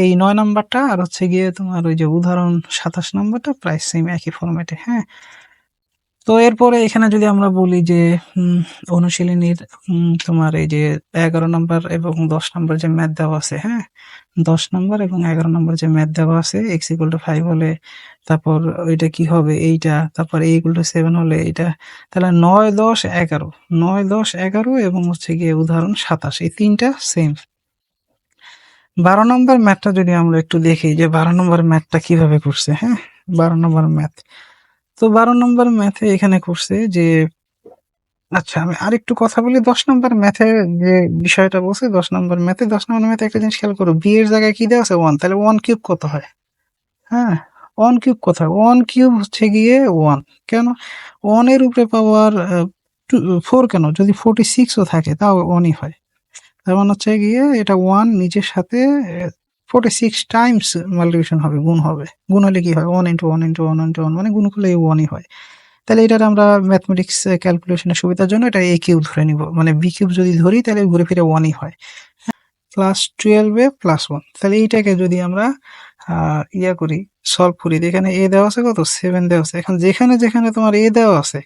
এই 9 নাম্বারটা আর হচ্ছে গিয়ে তোমার ওই যে উদাহরণ 27 নাম্বারটা প্রায় সেম একই ফরম্যাটে। হ্যাঁ, তো এরপরে এখানে যদি আমরা বলি যে অনুশীলনীর তোমার এই যে 11 নাম্বার এবং 10 নাম্বার যে ম্যাথ দেওয়া আছে, হ্যাঁ, 10 নাম্বার এবং 11 নাম্বার যে ম্যাথ দেওয়া আছে, x = 5 হলে তারপর ওইটা কি হবে এইটা, তারপর a = 7 হলে এইটা, তাহলে 9 10 11, 9 10 11 এবং হচ্ছে গিয়ে উদাহরণ 27, এই তিনটা সেম। 12 নম্বর ম্যাথটা যদি আমরা একটু দেখি যে 12 নম্বর ম্যাথটা কিভাবে করছে। হ্যাঁ, 12 নম্বর ম্যাথ, তো 12 নম্বর ম্যাথে এখানে করছে যে, আচ্ছা আমি আরেকটু কথা বলি 10 নম্বর ম্যাথে যে বিষয়টা বলছে। 10 নম্বর ম্যাথে একটা জিনিস খেয়াল করো, বি এর জায়গায় কি দেওয়া আছে 1, তাহলে 1 কিউব কত হয়। হ্যাঁ, 1 কিউব কোথায়, 1 কিউব হচ্ছে গিয়ে 1, কেন 1 এর উপরে পাওয়ার 4 কেন, যদি 46ও থাকে তাও 1ই হয়। তার মানে হচ্ছে গিয়ে এটা 1 নিজের সাথে 46 টাইমস মাল্টিপ্লিকেশন হবে, গুণ হবে। গুণ হলে কি হয় 1 ইন্টু 1 ইন্টু 1 ইন্টু 1, মানে গুণ করলে 1ই হয়। তাহলে এটার আমরা ম্যাথমেটিক্স ক্যালকুলেশনের সুবিধার জন্য এটা a কিউব ধরে নিব, মানে b কিউব যদি ধরি তাহলে ঘুরে ফিরে 1ই হয়। প্লাস 12 প্লাস 1, তাহলে এইটাকে যদি আমরা ইয়া করি, সলভ করি, এখানে a দেওয়া আছে কত 7 দেওয়া আছে। এখন যেখানে যেখানে তোমার a দেওয়া আছে,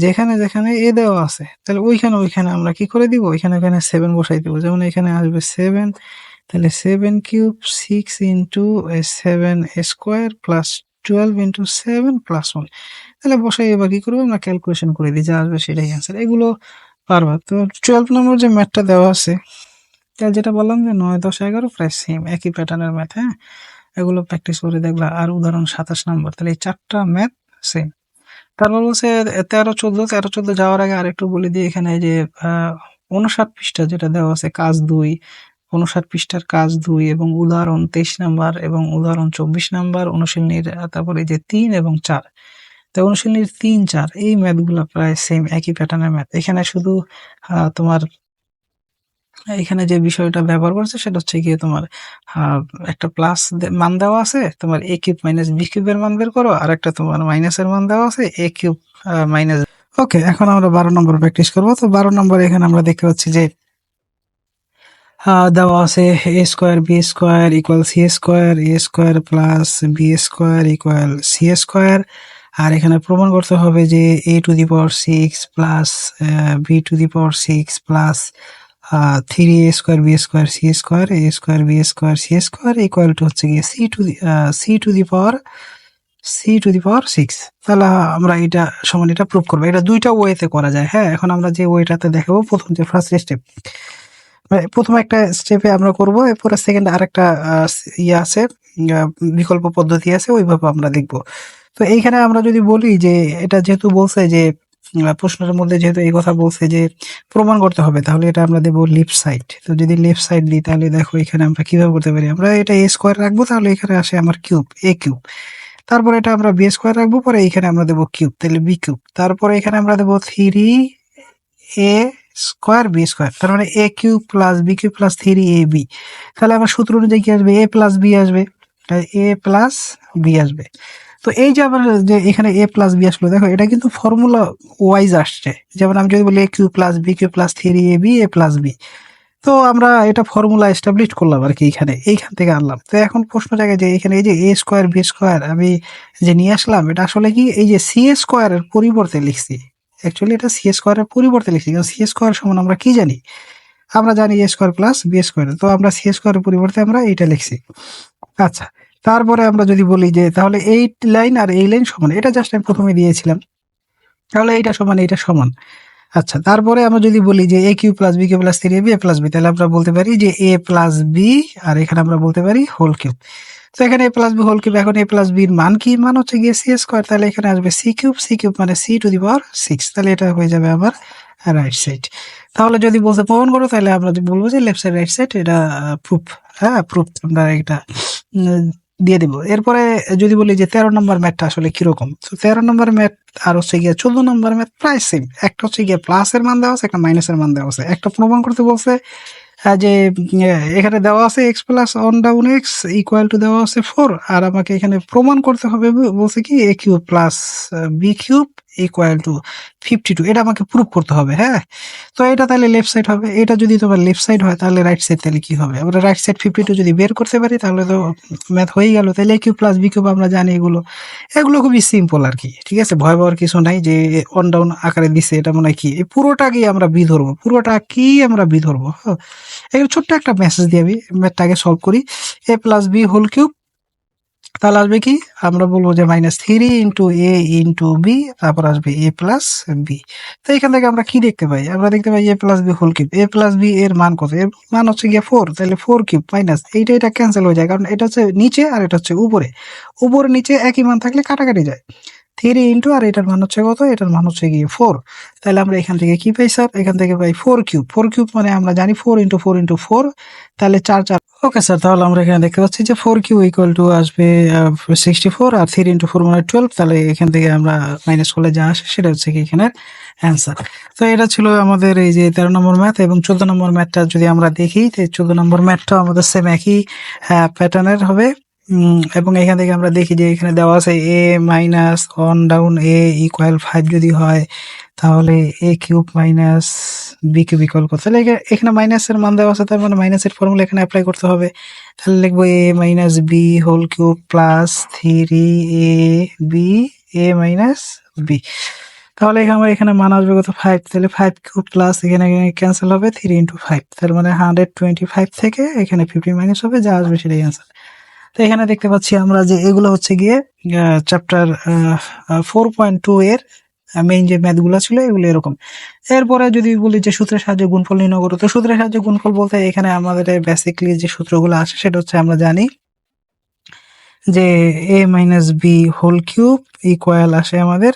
যেখানে যেখানে a দেওয়া আছে তাহলে ওইখানে আমরা কি করে দিব, ওইখানে 7 বসাই দেবো। যেমন এখানে আসবে 7, তাহলে 7 cube 6 into 7 square plus 12 into 7 plus 1, তাহলে বসাই এবার কি করবো আমরা ক্যালকুলেশন করে দিই, যা আসবে সেটাই অ্যান্সার। এগুলো পারবা। তো 12 নম্বর যে ম্যাথটা দেওয়া আছে, তাহলে যেটা বললাম যে 9 10 11 প্রায় সেম একই প্যাটার্নের ম্যাথ। হ্যাঁ, এগুলো প্র্যাকটিস করে দেখবা। আর উদাহরণ 27 নম্বর, তাহলে এই 4টা ম্যাথ সেম। তারপর বলছে 13 14 যাওয়ার আগে আরেকটু বলে দিই, এখানে যে 59 পৃষ্ঠা যেটা দেওয়া আছে কাজ 2, 59 পৃষ্ঠার কাজ 2 এবং উদাহরণ 23 নাম্বার এবং উদাহরণ 24 নাম্বার অনুশীলনীর, তারপরে এই যে 3 এবং 4, তো অনুশীলনীর 3 4 এই ম্যাথগুলো প্রায় সেম একই প্যাটার্নের ম্যাথ। এখানে শুধু তোমার এখানে যে বিষয়টা ব্যবহার করেছে সেটা হচ্ছে গিয়ে তোমার একটা প্লাস মান দেওয়া আছে, তোমার a কিউব মাইনাস b কিউবের মান বের করো, আর একটা তোমার মাইনাসের মান দেওয়া আছে a কিউব মাইনাস। ওকে, এখন আমরা 12 নম্বর প্র্যাকটিস করবো। তো 12 নম্বর এখানে আমরা দেখতে পাচ্ছি যে দেওয়া আছে A square B square equal C square, A square plus B square equal C square. আর এখানে প্রমাণ করতে হবে যে A to the power 6 plus B to the power 6 plus 3 A square B square C square, A square B square C square equal to হচ্ছে গিয়ে C two the power 6। তাহলে আমরা এটা সমান এটা প্রুভ করবো। এটা দুইটা ওয়েতে করা যায়। হ্যাঁ, এখন আমরা যে ওয়েটাতে দেখাবো, প্রথম যে ফার্স্ট স্টেপ, প্রথম একটা স্টেপে আমরা করব, এরপরে সেকেন্ড আরেকটা ইয়ে আছে, বিকল্প পদ্ধতি আছে, ওইভাবে আমরা দেখব। তো এইখানে আমরা যদি বলি যে এটা যেহেতু বলছে যে প্রশ্নের মধ্যে যেহেতু এই কথা বলছে যে প্রমাণ করতে হবে, তাহলে এটা আমরা দেবো লেফট সাইড। তো যদি লেফট সাইড দিই তাহলে দেখো এখানে আমরা কিভাবে করতে পারি, আমরা এটা এ স্কোয়ার রাখবো, তাহলে এখানে আসে আমার কিউব, এ কিউব। তারপরে এটা আমরা বি স্কোয়ার রাখবো, পরে এখানে আমরা দেবো কিউব, তাহলে বি কিউব। তারপরে এখানে আমরা দেবো 3 এ স্কোয়ার বি স্কোয়ার, তার মানে a cube plus b cube plus 3 AB। তাহলে আমার সূত্র অনুযায়ী কি আসবে, এ প্লাস বি আসবে, এ প্লাস বি আসবে। তো এই যে আবার যে এখানে এ প্লাস বি আসলো, দেখো এটা কিন্তু ফর্মুলা ওয়াইজ আসছে। যেমন আমি যদি বলি a cube plus b cube plus 3AB a plus b, তো আমরা এটা ফর্মুলা এস্টাবলিশ করলাম আর কি, এইখান থেকে আনলাম। তো এখন প্রশ্ন জায়গায় যে এখানে এই যে এ স্কোয়ার বি স্কোয়ার আমি যে নিয়ে আসলাম, এটা আসলে কি এই যে সি স্কোয়ারের পরিবর্তে লিখছি। অ্যাকচুয়ালি এটা সি স্কোয়ারের পরিবর্তে লিখছি, কারণ সি স্কোয়ার সমান আমরা কি জানি, আমরা জানি এ স্কোয়ার প্লাস বি স্কোয়ার। তো আমরা সি স্কোয়ারের পরিবর্তে আমরা এইটা লিখছি। আচ্ছা, তারপরে আমরা যদি বলি যে তাহলে এই লাইন আর এই লাইন সমান, এটা জাস্ট আমি প্রথমে দিয়েছিলাম, তাহলে এইটা সমান এইটা সমান। আচ্ছা, তারপরে আমরা যদি বলি যে a cube plus b cube plus 3AB a plus b, তাহলে আমরা বলতে পারি যে এ প্লাস বি, আর এখানে আমরা বলতে পারি হোল কিউব। তো এখানে a plus b whole cube, এখন এ প্লাস বির মান কি, মান হচ্ছে গিয়ে সি স্কোয়ার, তাহলে এখানে আসবে সি কিউব মানে সি টু দি পাওয়ার 6, তাহলে এটা হয়ে যাবে আমার রাইট সাইড। তাহলে যদি বলতে প্রমাণ করো, তাহলে আমরা বলবো যে লেফট সাইড রাইট সাইড, এটা প্রুফ। হ্যাঁ, প্রুফ আমরা এটা উম, দিয়ে দিব। এরপরে যদি বলি যে 13 নম্বর ম্যাথটা আসলে কিরকম, তো 13 নম্বর ম্যাথ আর হচ্ছে গিয়ে 14 নম্বর ম্যাথ প্রায় সেম। একটা হচ্ছে গিয়ে প্লাসের মান দেওয়া আছে, একটা মাইনাসের মান দেওয়া আছে। একটা প্রমাণ করতে বলছে যে এখানে দেওয়া আছে x plus on down x equal to দেওয়া আছে 4, আর আমাকে এখানে প্রমাণ করতে হবে বলছে কি a cube plus b cube equal to 52, এটা আমাকে প্রুভ করতে হবে। হ্যাঁ, তো এটা তাহলে লেফট সাইড হবে। এটা যদি তোমার লেফট সাইড হয় তাহলে রাইট সাইড, তাহলে কি হবে, আমরা রাইট সাইড 52 যদি বের করতে পারি তাহলে তো ম্যাথ হয়ে গেল। তাহলে a cube plus b cube আমরা জানি, এগুলো খুবই সিম্পল আর কি। ঠিক আছে, ভয় পাওয়ার কিছু নাই যে অন ডাউন আকারে দিছে, এটা মনে হয় কি এই পুরোটাকেই আমরা বি ধরবো, পুরোটা কি আমরা বি ধরবো। হ্যাঁ, এখানে ছোট্ট একটা মেসেজ দিয়ে আমি ম্যাথটাকে সলভ করি। এ প্লাস বি হোল কিউব, তাহলে আসবে কি, আমরা বলবো যে -3 × a × b, তারপর আসবে a প্লাস বি। তো এখান থেকে আমরা কি দেখতে পাই, আমরা দেখতে পাই a plus b whole cube, a plus b এর মান কত, এর মান হচ্ছে গিয়ে 4, তাহলে 4 কিউব মাইনাস এটা ক্যান্সেল হয়ে যায়, কারণ এটা হচ্ছে নিচে আর এটা হচ্ছে উপরে, উপরে নিচে একই মান থাকলে কাটাকাটি যায়। 3 আর এটার মান হচ্ছে কত, এটার মান হচ্ছে গিয়ে 4। তাহলে আমরা এখান থেকে কি পাই স্যার, এখান থেকে পাই 4 কিউব। 4 কিউব মানে আমরা জানি 4 × 4 × 4, তাহলে 4 ওকে স্যার, তাহলে আমরা এখানে দেখতে পাচ্ছি যে 4 কিউ ইকুয়াল টু আসবে 64, আর 3 × 4 মানে 12, তাহলে এখান থেকে আমরা মাইনাস করলে যা আসে সেটা হচ্ছে কি এখানের অ্যান্সার। তো এটা ছিল আমাদের এই যে 13 নম্বর ম্যাথ। এবং 14 নম্বর ম্যাথটা যদি আমরা দেখি, তো 14 নম্বর ম্যাথটা আমাদের সেম একই প্যাটার্নের হবে। এবং এখান থেকে আমরা দেখি যে এখানে দেওয়া আছে a minus on down a equal 5 যদি হয়, তাহলে a cube minus b cube equal কত, তাহলে এখানে মাইনাসের মান দেওয়া আছে, তার মানে মাইনাসের ফর্মুলা এখানে অ্যাপ্লাই করতে হবে। তাহলে লিখবো a minus b whole cube plus 3ab a minus b. তাহলে আমরা এখানে মান আসবে কত, 5, তাহলে 5 কিউব প্লাস এখানে ক্যান্সেল হবে 3 × 5, তার মানে 125 থেকে এখানে 50 মাইনাস হবে, যা আসবে সেটাই অ্যান্সার। তো এখানে দেখতে পাচ্ছি আমরা যে এগুলো হচ্ছে গিয়ে চ্যাপ্টার 4.2 এর মেইন যে ম্যাথগুলো ছিল এগুলো এরকম। এরপরে যদি বলি যে সূত্রের সাহায্যে গুণফল নির্ণয় করো, তো সূত্রের সাহায্যে গুণফল বলতে এখানে আমাদের বেসিক্যালি যে সূত্রগুলো আসে সেটা হচ্ছে আমরা জানি যে a minus b whole cube equal আসে আমাদের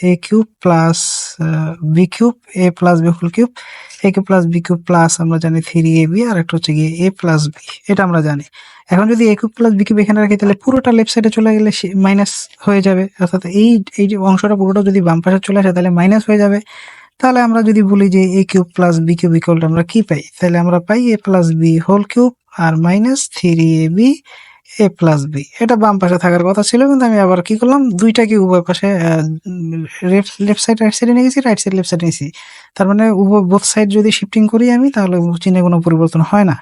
a cube plus b cube, a plus b whole cube, a cube plus b cube plus আমরা জানি 3ab, আর একটা হচ্ছে গিয়ে a প্লাস বি, এটা আমরা জানি। এখন যদি a cube plus b cube এখানে রাখি, তাহলে পুরোটা লেফট সাইডে চলে গেলে মাইনাস হয়ে যাবে, অর্থাৎ এই যে অংশটা পুরোটা যদি বাম পাশে চলে আসে তাহলে মাইনাস হয়ে যাবে। তাহলে আমরা যদি বলি যে a cube plus b cube equal আমরা কি পাই, তাহলে আমরা পাই a plus b whole cube আর minus 3ab a plus b, এটা বাম পাশে থাকার কথা ছিল, কিন্তু আমি আবার কি করলাম, দুইটাকে উভয় পাশে লেফট সাইড রাইট সাইডে নিয়ে গেছি, রাইট সাইড লেফট সাইডে নিয়েছি। তার মানে উভয় বোথ সাইড যদি শিফটিং করি আমি, তাহলে চিহ্নে কোনো পরিবর্তন হয় না।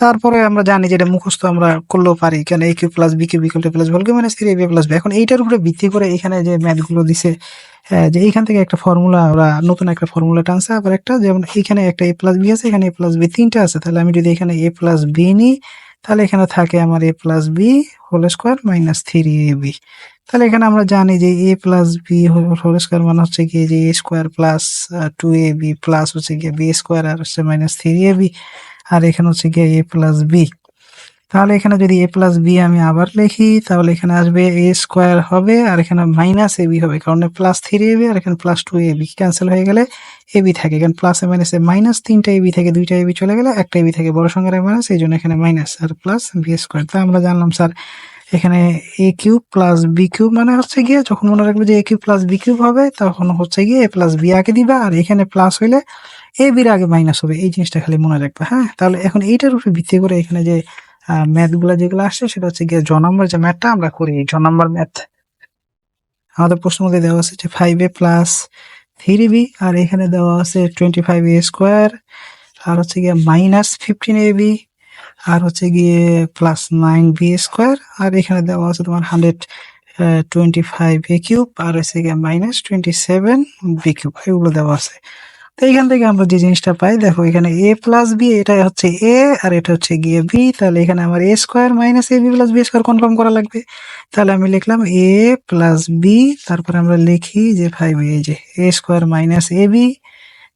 তারপরে আমরা জানি যে এটা মুখস্থ আমরা করলেও পারি, কেন a cube plus b cube equal to plus whole cube minus 3ab plus b. এখন এইটার উপরে ভিত্তি করে এখানে যে ম্যাথগুলো দিছে, যে এইখান থেকে একটা ফর্মুলা, ওরা নতুন একটা ফর্মুলা টানছে, আবার একটা যেমন এখানে একটা এ প্লাস বি আছে, এখানে এ প্লাস বি তিনটা আছে, তাহলে আমি যদি এখানে এ প্লাস বি নিই, তাহলে এখানে থাকে আমার a plus b whole square minus 3ab। তাহলে এখানে আমরা জানি যে a plus b whole square মানে হচ্ছে কি যে এ স্কোয়ার প্লাস 2ab প্লাস হচ্ছে গিয়ে বি স্কোয়ার আর হচ্ছে মাইনাস 3ab, আর এখানে হচ্ছে গিয়ে এ প্লাস বি। তাহলে এখানে যদি এ প্লাস বি আমি আবার লিখি, তাহলে এখানে আসবে এ স্কোয়ার হবে, আর এখানে মাইনাস এ বি হবে, কারণ প্লাস 3ab আর এখানে প্লাস 2ab ক্যান্সেল হয়ে গেলে এ বি থাকে, এখানে প্লাস এ মাইনাস এ মাইনাস, তিনটা এবি থেকে দুইটা এবি চলে গেলে একটা এবি থাকে, বড় সংখ্যার মাইনাস, এই জন্য এখানে মাইনাস আর প্লাস বি স্কোয়ার। তা আমরা জানলাম স্যার এখানে এ কিউব প্লাস বি কিউব মানে হচ্ছে গিয়ে, যখন মনে রাখবে যে a cube plus b cube হবে, তখন হচ্ছে গিয়ে এ প্লাস বি আগে দিবা, আর এখানে প্লাস হইলে এ বির আগে মাইনাস হবে, এই জিনিসটা খালি মনে রাখবে। হ্যাঁ, তাহলে এখন এইটার উপরে ভিত্তি করে এখানে যে ম্যাথগুলো যেগুলো আসছে, সেটা হচ্ছে গিয়ে জ নম্বর যে ম্যাথটা আমরা করি, জ নম্বর ম্যাথ আমাদের প্রশ্ন মধ্যে দেওয়া আছে যে 5a প্লাস 3b, আর এখানে দেওয়া আছে 25a স্কোয়ার, আর হচ্ছে গিয়ে মাইনাস 15ab, আর হচ্ছে গিয়ে প্লাস 9b স্কোয়ার, আর এখানে দেওয়া আছে তোমার 125a কিউব, আর হচ্ছে গিয়ে মাইনাস 27b কিউব, এগুলো দেওয়া আছে। তো এইখান থেকে আমরা যে জিনিসটা পাই, দেখো এখানে এ প্লাস বি, এটা হচ্ছে এ আর এটা হচ্ছে গিয়ে বি, তাহলে এখানে আমার a square minus a b plus B square confirm করা লাগবে। তাহলে আমি লিখলাম এ প্লাস বি, তারপরে আমরা লিখি যে 5, এই যে এ স্কোয়ার মাইনাস এ বি,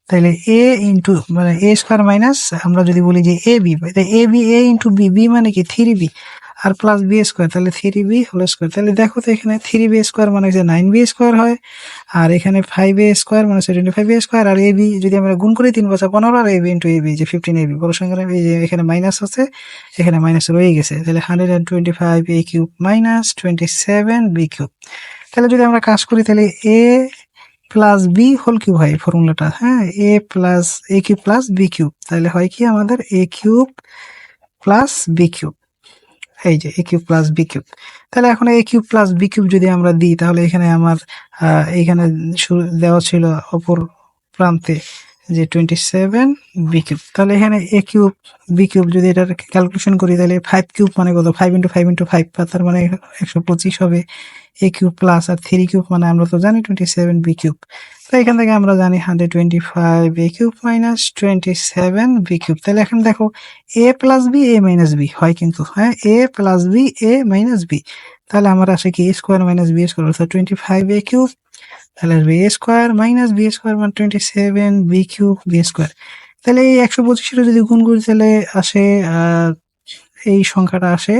তাহলে এ ইন্টু মানে এ স্কোয়ার মাইনাস, আমরা যদি বলি যে A B, A B A into B, B মানে কি 3b, আর প্লাস বি স্কোয়ার, তাহলে 3b হোল স্কোয়ার। তাহলে দেখো তো এখানে 3b স্কোয়ার মানে যে 9b স্কোয়ার হয়, আর এখানে 5a স্কোয়ার মানে 25a স্কোয়ার, আর এবি যদি আমরা গুণ করি 3×15, আর এবি ইন্টু এবি যে 15ab, বড় সংখ্যা এই যে এখানে মাইনাস আছে, এখানে মাইনাস রয়ে গেছে, তাহলে 125a cube minus 27b cube. তাহলে যদি আমরা কাজ করি, তাহলে এ প্লাস বি হোল কিউব হয় ফর্মুলাটা। হ্যাঁ, এ প্লাস এ কিউব প্লাস বি কিউব, তাহলে হয় কি আমাদের এ কিউব প্লাস বি কিউব, এই যে a cube plus b cube. তাহলে এখন a cube plus b cube যদি আমরা দিই, তাহলে এখানে আমার এইখানে দেওয়া ছিল অপর প্রান্তে যে 27 বি কিউব, তাহলে এখানে এ কিউব বি কিউব যদি এটার ক্যালকুলেশন করি, তাহলে 5 কিউব মানে কত, 5 × 5 × 5, তার মানে 125 হবে এ কিউব প্লাস, আর 3 কিউব মানে আমরা তো জানি 27 বি কিউব। তো এখান থেকে আমরা জানি 125 এ কিউব মাইনাস 27 বি কিউব। তাহলে এখন দেখো এ plus B A minus B হয় কিন্তু, হ্যাঁ, এ plus B A minus b, তাহলে আমার আসে কি এ স্কোয়ার মাইনাস বি স্কোয়ার অর্থাৎ 25a কিউব, তাহলে আসবে এ স্কোয়ার মাইনাস বি স্কোয়ার মানে 27b কিউব বি স্কোয়ার। তাহলে এই 125 যদি গুণ করি, তাহলে আসে এই সংখ্যাটা আসে,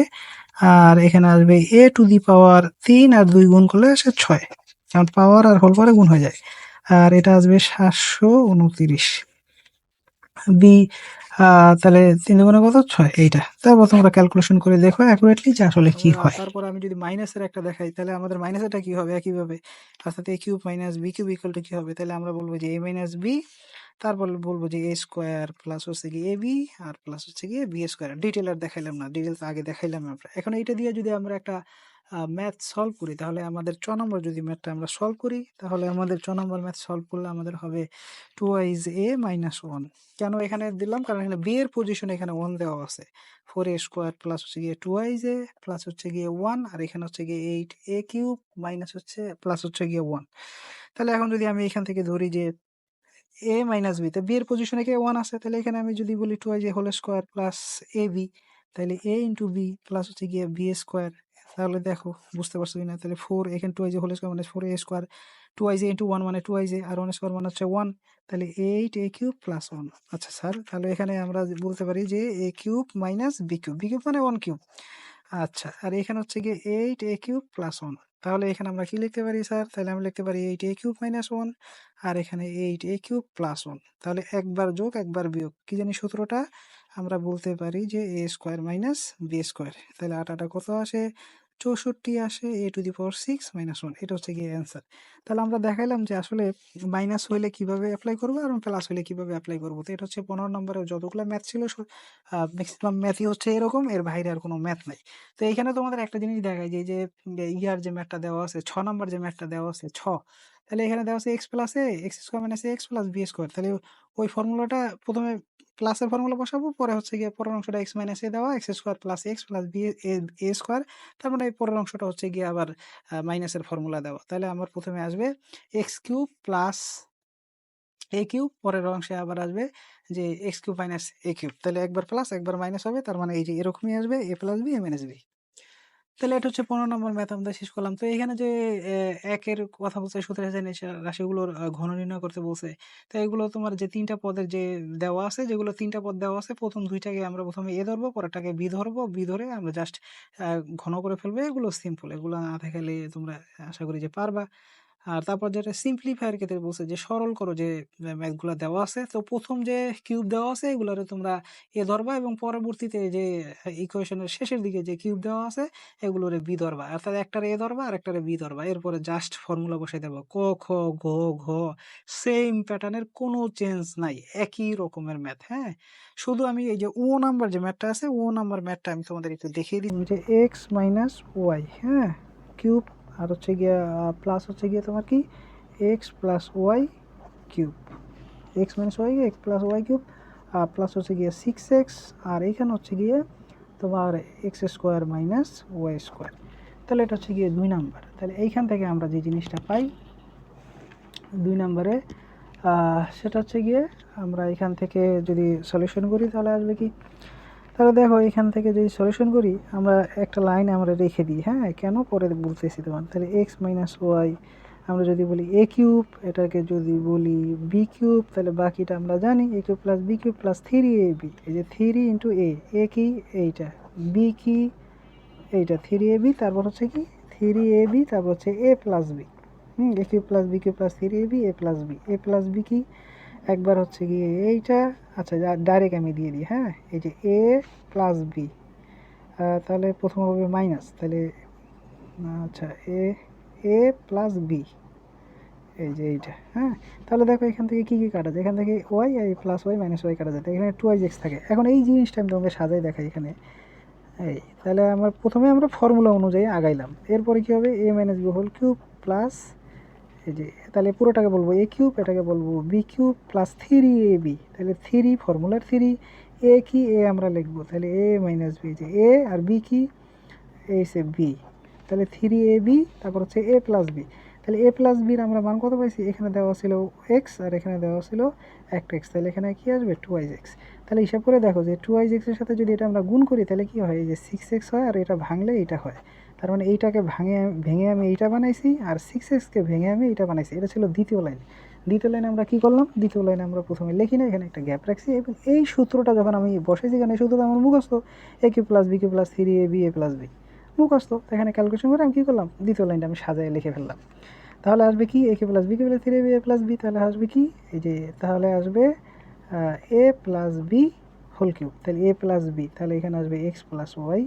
আর এখানে আসবে এ টু দি পাওয়ার 3, আর 2 গুণ করলে আসে 6, কারণ পাওয়ার আর হোল পাওয়ারে গুণ হয়ে যায়, আর এটা আসবে 729 বি। তাহলে 3 গুণে কত 6, এইটা। তারপর তোমরা ক্যালকুলেশন করে দেখো অ্যাকুরেটলি যে আসলে কি হয়। তারপর আমি যদি মাইনাসের একটা দেখাই, তাহলে আমাদের মাইনাসেরটা কি হবে একইভাবে, অর্থাৎ a cube minus b cube equal to কি হবে, তাহলে আমরা বলবো যে এ মাইনাস বি, তারপর বলবো যে এ স্কোয়ার প্লাস হচ্ছে গিয়ে এ বি, আর প্লাস হচ্ছে গিয়ে বি স্কোয়ার। ডিটেল আর দেখাইলাম না, ডিটেলস আগে দেখাইলাম আমরা। এখন এইটা দিয়ে যদি আমরা একটা ম্যাথ সলভ করি, তাহলে আমাদের 6 নম্বর যদি ম্যাথটা আমরা সলভ করি, তাহলে আমাদের 6 নম্বর ম্যাথ সলভ করলে আমাদের হবে 2a মাইনাস 1। কেন এখানে দিলাম, কারণ এখানে বি এর পজিশন এখানে 1 দেওয়া আছে, 4a স্কোয়ার প্লাস হচ্ছে গিয়ে 2a প্লাস হচ্ছে গিয়ে 1, আর এখানে হচ্ছে গিয়ে 8a কিউব মাইনাস হচ্ছে প্লাস হচ্ছে গিয়ে 1। তাহলে এখন যদি আমি এখান থেকে ধরি যে এ মাইনাস বি, তে বি এর পজিশনে কে 1 আছে, তাহলে এখানে আমি যদি বলি 2a whole square plus A B, তাহলে এ ইন্টু বি প্লাস হচ্ছে গিয়ে বি স্কোয়ার। তাহলে দেখো বুঝতে পারছো কিনা, তাহলে 4 এখানে 2a হোল স্কোয়ার মানে 4a স্কোয়ার, 2a ইন্টু 1 মানে 2a, আর 1 স্কোয়ার মানে হচ্ছে 1, তাহলে 8a কিউব প্লাস 1। আচ্ছা স্যার, তাহলে এখানে আমরা বলতে পারি যে a cube minus b cube, b cube মানে 1 কিউব। আচ্ছা, আর এখানে হচ্ছে গিয়ে 8a কিউব প্লাস 1, তাহলে এখানে আমরা কি লিখতে পারি স্যার, তাহলে আমরা লিখতে পারি 8a কিউব মাইনাস 1, আর এখানে 8a কিউব প্লাস 1। তাহলে একবার যোগ একবার বিয়োগ, কি জানি সূত্রটা, আমরা বলতে পারি যে এ স্কোয়ার মাইনাস বি স্কোয়ার। তাহলে আটাটা কত আসে, 64 আসে a⁻6 - 1, এটা হচ্ছে গিয়ে অ্যান্সার। তাহলে আমরা দেখাইলাম যে আসলে মাইনাস হইলে কিভাবে এপ্লাই করব এবং প্লাস হইলে কিভাবে এপ্লাই করব। তো এটা হচ্ছে 15 নম্বরের যতগুলা ম্যাথ ছিল ম্যাক্সিমাম ম্যাথই হচ্ছে এরকম, এর বাইরে আর কোনো ম্যাথ নাই। তো এইখানে তোমাদের একটা জিনিস দেখায় যে এই যে ইয়ার যে ম্যাথটা দেওয়া আছে 6 নাম্বার যে ম্যাথটা দেওয়া আছে 6, তাহলে এখানে দেওয়া আছে x + a x² - ax + b²। তাহলে ওই ফর্মুলাটা ১ম এ প্লাসের ফর্মুলা বসাবো, পরে হচ্ছে গিয়ে পরের অংশটা x - a দেওয়া x² + x + b a², তার মানে এই পরের অংশটা হচ্ছে গিয়ে আবার মাইনাসের ফর্মুলা দেওয়া। তাহলে আমার ১ম এ আসবে x³ + a³, পরের অংশে আবার আসবে যে x³ - a³। তাহলে একবার প্লাস একবার মাইনাস হবে, তার মানে এই যে এরকমই আসবে a + b a - b। তাহলে এটা হচ্ছে ১৫ নম্বর ম্যাথ আমরা শেষ করলাম। তো এখানে যে ১ এর কথা বলছে সূত্রের সাহায্যে রাশিগুলোর ঘন নির্ণয় করতে বলছে। তো এগুলো তোমার যে ৩ টা পদের যে দেওয়া আছে, যেগুলো ৩ টা পদ দেওয়া আছে, ১ম ২ টাকে আমরা ১ম এ ধরবো, পরেরটাকে বি ধরবো। বি ধরে আমরা জাস্ট ঘন করে ফেলবো। এগুলো সিম্পল। এগুলো না দেখাইলে তোমরা আশা করি যে পারবা। আর তারপর যেটা সিম্পলিফায়ার ক্ষেত্রে বলছে যে সরল করো যে ম্যাথগুলা দেওয়া আছে। তো ১ম যে কিউব দেওয়া আছে এগুলারে তোমরা ধরবা এবং পরবর্তীতে যে ইকুয়েশনের শেষের দিকে যে কিউব দেওয়া আছে এগুলোরে বি ধরবা। অর্থাৎ একটারে ধরবা আরেকটারে বি ধরবা। এরপরে জাস্ট ফর্মুলা বসাই দেবা। ক, খ, গ, ঘ সেইম প্যাটার্নের কোনো চেঞ্জ নাই। একই রকমের ম্যাথ, হ্যাঁ? শুধু আমি এই যে ও নাম্বার যে ম্যাথটা আছে, ও নাম্বার ম্যাথটা আমি তোমাদের একটু দেখিয়ে দিই। যে x - y, হ্যাঁ? কিউব আর হচ্ছে গিয়া প্লাস হচ্ছে গিয়ে তোমার কি x + y cube, x - y x + y cube, plus হচ্ছে গিয়ে 6x, আর এইখানে হচ্ছে গিয়ে তোমার x² - y²। তাহলে এটা হচ্ছে গিয়ে 2 নাম্বার। তাহলে এইখান থেকে আমরা যে জিনিসটা পাই 2 নাম্বারে, সেটা হচ্ছে গিয়ে আমরা এখান থেকে যদি সলিউশন করি তাহলে আসবে কি, তাহলে দেখো এখান থেকে যদি সলিউশন করি আমরা একটা লাইন আমরা রেখে দিই, হ্যাঁ? কেন পরে বলতেছি তোমার। তাহলে x - y আমরা যদি বলি a³, এটাকে যদি বলি b³, তাহলে বাকিটা আমরা জানি a³ + b³ + 3ab। এই যে 3 × a কি এইটা, b কি এইটা 3ab, তারপর হচ্ছে কি 3ab, তারপর হচ্ছে a + b, a³ + b³ + 3ab a + b। a + b কি একবার হচ্ছে গিয়ে এইটা, আচ্ছা ডাইরেক্ট আমি দিয়ে দিই, হ্যাঁ? এই যে a + b, তাহলে প্রথম হবে মাইনাস, তাহলে আচ্ছা a + b, এই যে এইটা, হ্যাঁ? তাহলে দেখো এখান থেকে কি কাটা যায়, এখান থেকে y আর +y - y কাটা যায়, এখানে 2x থাকে। এখন এই জিনিসটা আমি তোমাকে সাজাই দেখাই এখানে। এই তাহলে প্রথমে আমরা ফর্মুলা অনুযায়ী আগাইলাম, এরপরে কি হবে a - b whole cube plus এই যে, তাহলে পুরোটাকে বলবো a³, এটাকে বলবো b³ + 3ab। তাহলে 3 ফর্মুলার 3, a কি a আমরা লিখবো, তাহলে a - b, যে a আর b কি এই সে b, তাহলে 3ab, তারপর হচ্ছে a + b। তাহলে a + b এর আমরা মান কত পাইছি, এখানে দেওয়া ছিল x আর এখানে দেওয়া ছিল একটা x, তাহলে এখানে কি আসবে 2x। তাহলে হিসাব করে দেখো যে 2x এর সাথে যদি এটা আমরা গুণ করি তাহলে কি হয়, এই যে 6x হয় আর এটা ভাঙলে এইটা হয়। তার মানে এইটাকে ভেঙে আমি এইটা বানাইছি আর 6x-কে ভেঙে আমি এইটা বানাইছি। এটা ছিল দ্বিতীয় লাইন। দ্বিতীয় লাইনে আমরা কি করলাম, দ্বিতীয় লাইনে আমরা প্রথমে লিখি না, এখানে একটা গ্যাপ রাখছি এবং এই সূত্রটা যখন আমি বসাইছি এখানে, এই সূত্রটা আমার মুখস্থ, a³ + b³ + 3ab a + b মুখস্থ। এখানে ক্যালকুলেশন করে আমি কী করলাম, দ্বিতীয় লাইনটা আমি সাজায় লিখে ফেললাম। তাহলে আসবে কি a³ + b³ + 3ab a + b, তাহলে আসবে কি এই যে, তাহলে আসবে a + b হোল কিউব, তাহলে a + b, তাহলে এখানে আসবে x + y,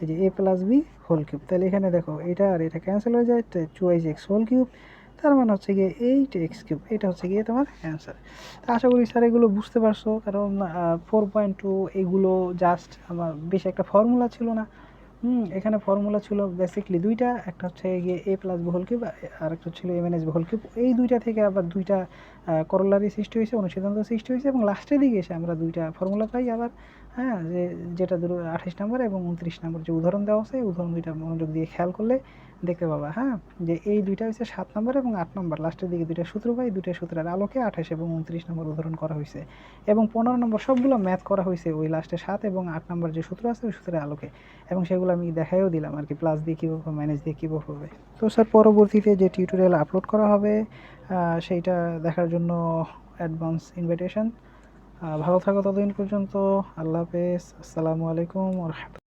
এই যে a + b হোল কিউব। তাহলে এখানে দেখো এটা আর এটা ক্যান্সেল হয়ে যায়, 2x হোল কিউব, তার মানে হচ্ছে গিয়ে 8x³। এটা হচ্ছে গিয়ে তোমার অ্যান্সার। তো আশা করি স্যার এগুলো বুঝতে পারছো, কারণ 4.2 এগুলো জাস্ট আমার বেশি একটা ফর্মুলা ছিল না। এখানে ফর্মুলা ছিল বেসিকলি 2টা, একটা হচ্ছে গিয়ে a + b হোল কিউব আর একটা ছিল a - b হোল কিউব। এই 2টা থেকে আবার 2টা করোলারি সৃষ্টি হয়েছে, অনুসিদ্ধান্ত সৃষ্টি হয়েছে এবং লাস্টের দিকে এসে আমরা 2টা ফর্মুলা পাই আবার, হ্যাঁ? যেটা ধরো 28 নম্বর এবং 29 নম্বর যে উদাহরণ দেওয়া আছে, উদাহরণ 2টা মনোযোগ দিয়ে খেয়াল করলে দেখতে পাবা, হ্যাঁ? যে এই 2টা হচ্ছে 7 নম্বর এবং 8 নম্বর, লাস্টের দিকে 2টা সূত্র পাই, 2টা সূত্রের আলোকে 28 এবং 29 নম্বর উদাহরণ করা হয়েছে এবং 15 নম্বর সবগুলো ম্যাথ করা হয়েছে ওই লাস্টে 7 এবং 8 নম্বর যে সূত্র আছে ওই সূত্রের আলোকে, এবং সেগুলো আমি দেখাইও দিলাম আর কি, প্লাস দিয়ে কীভাবে মাইনাস দিয়ে কীভাবে হবে। তো স্যার পরবর্তীতে যে টিউটোরিয়াল আপলোড করা হবে সেইটা দেখার জন্য অ্যাডভান্স ইনভিটেশন। ভালো থাকো ততদিন পর্যন্ত। আল্লাহ হাফেজ। আসসালামু আলাইকুম ওয়া রাহমাতুল্লাহ।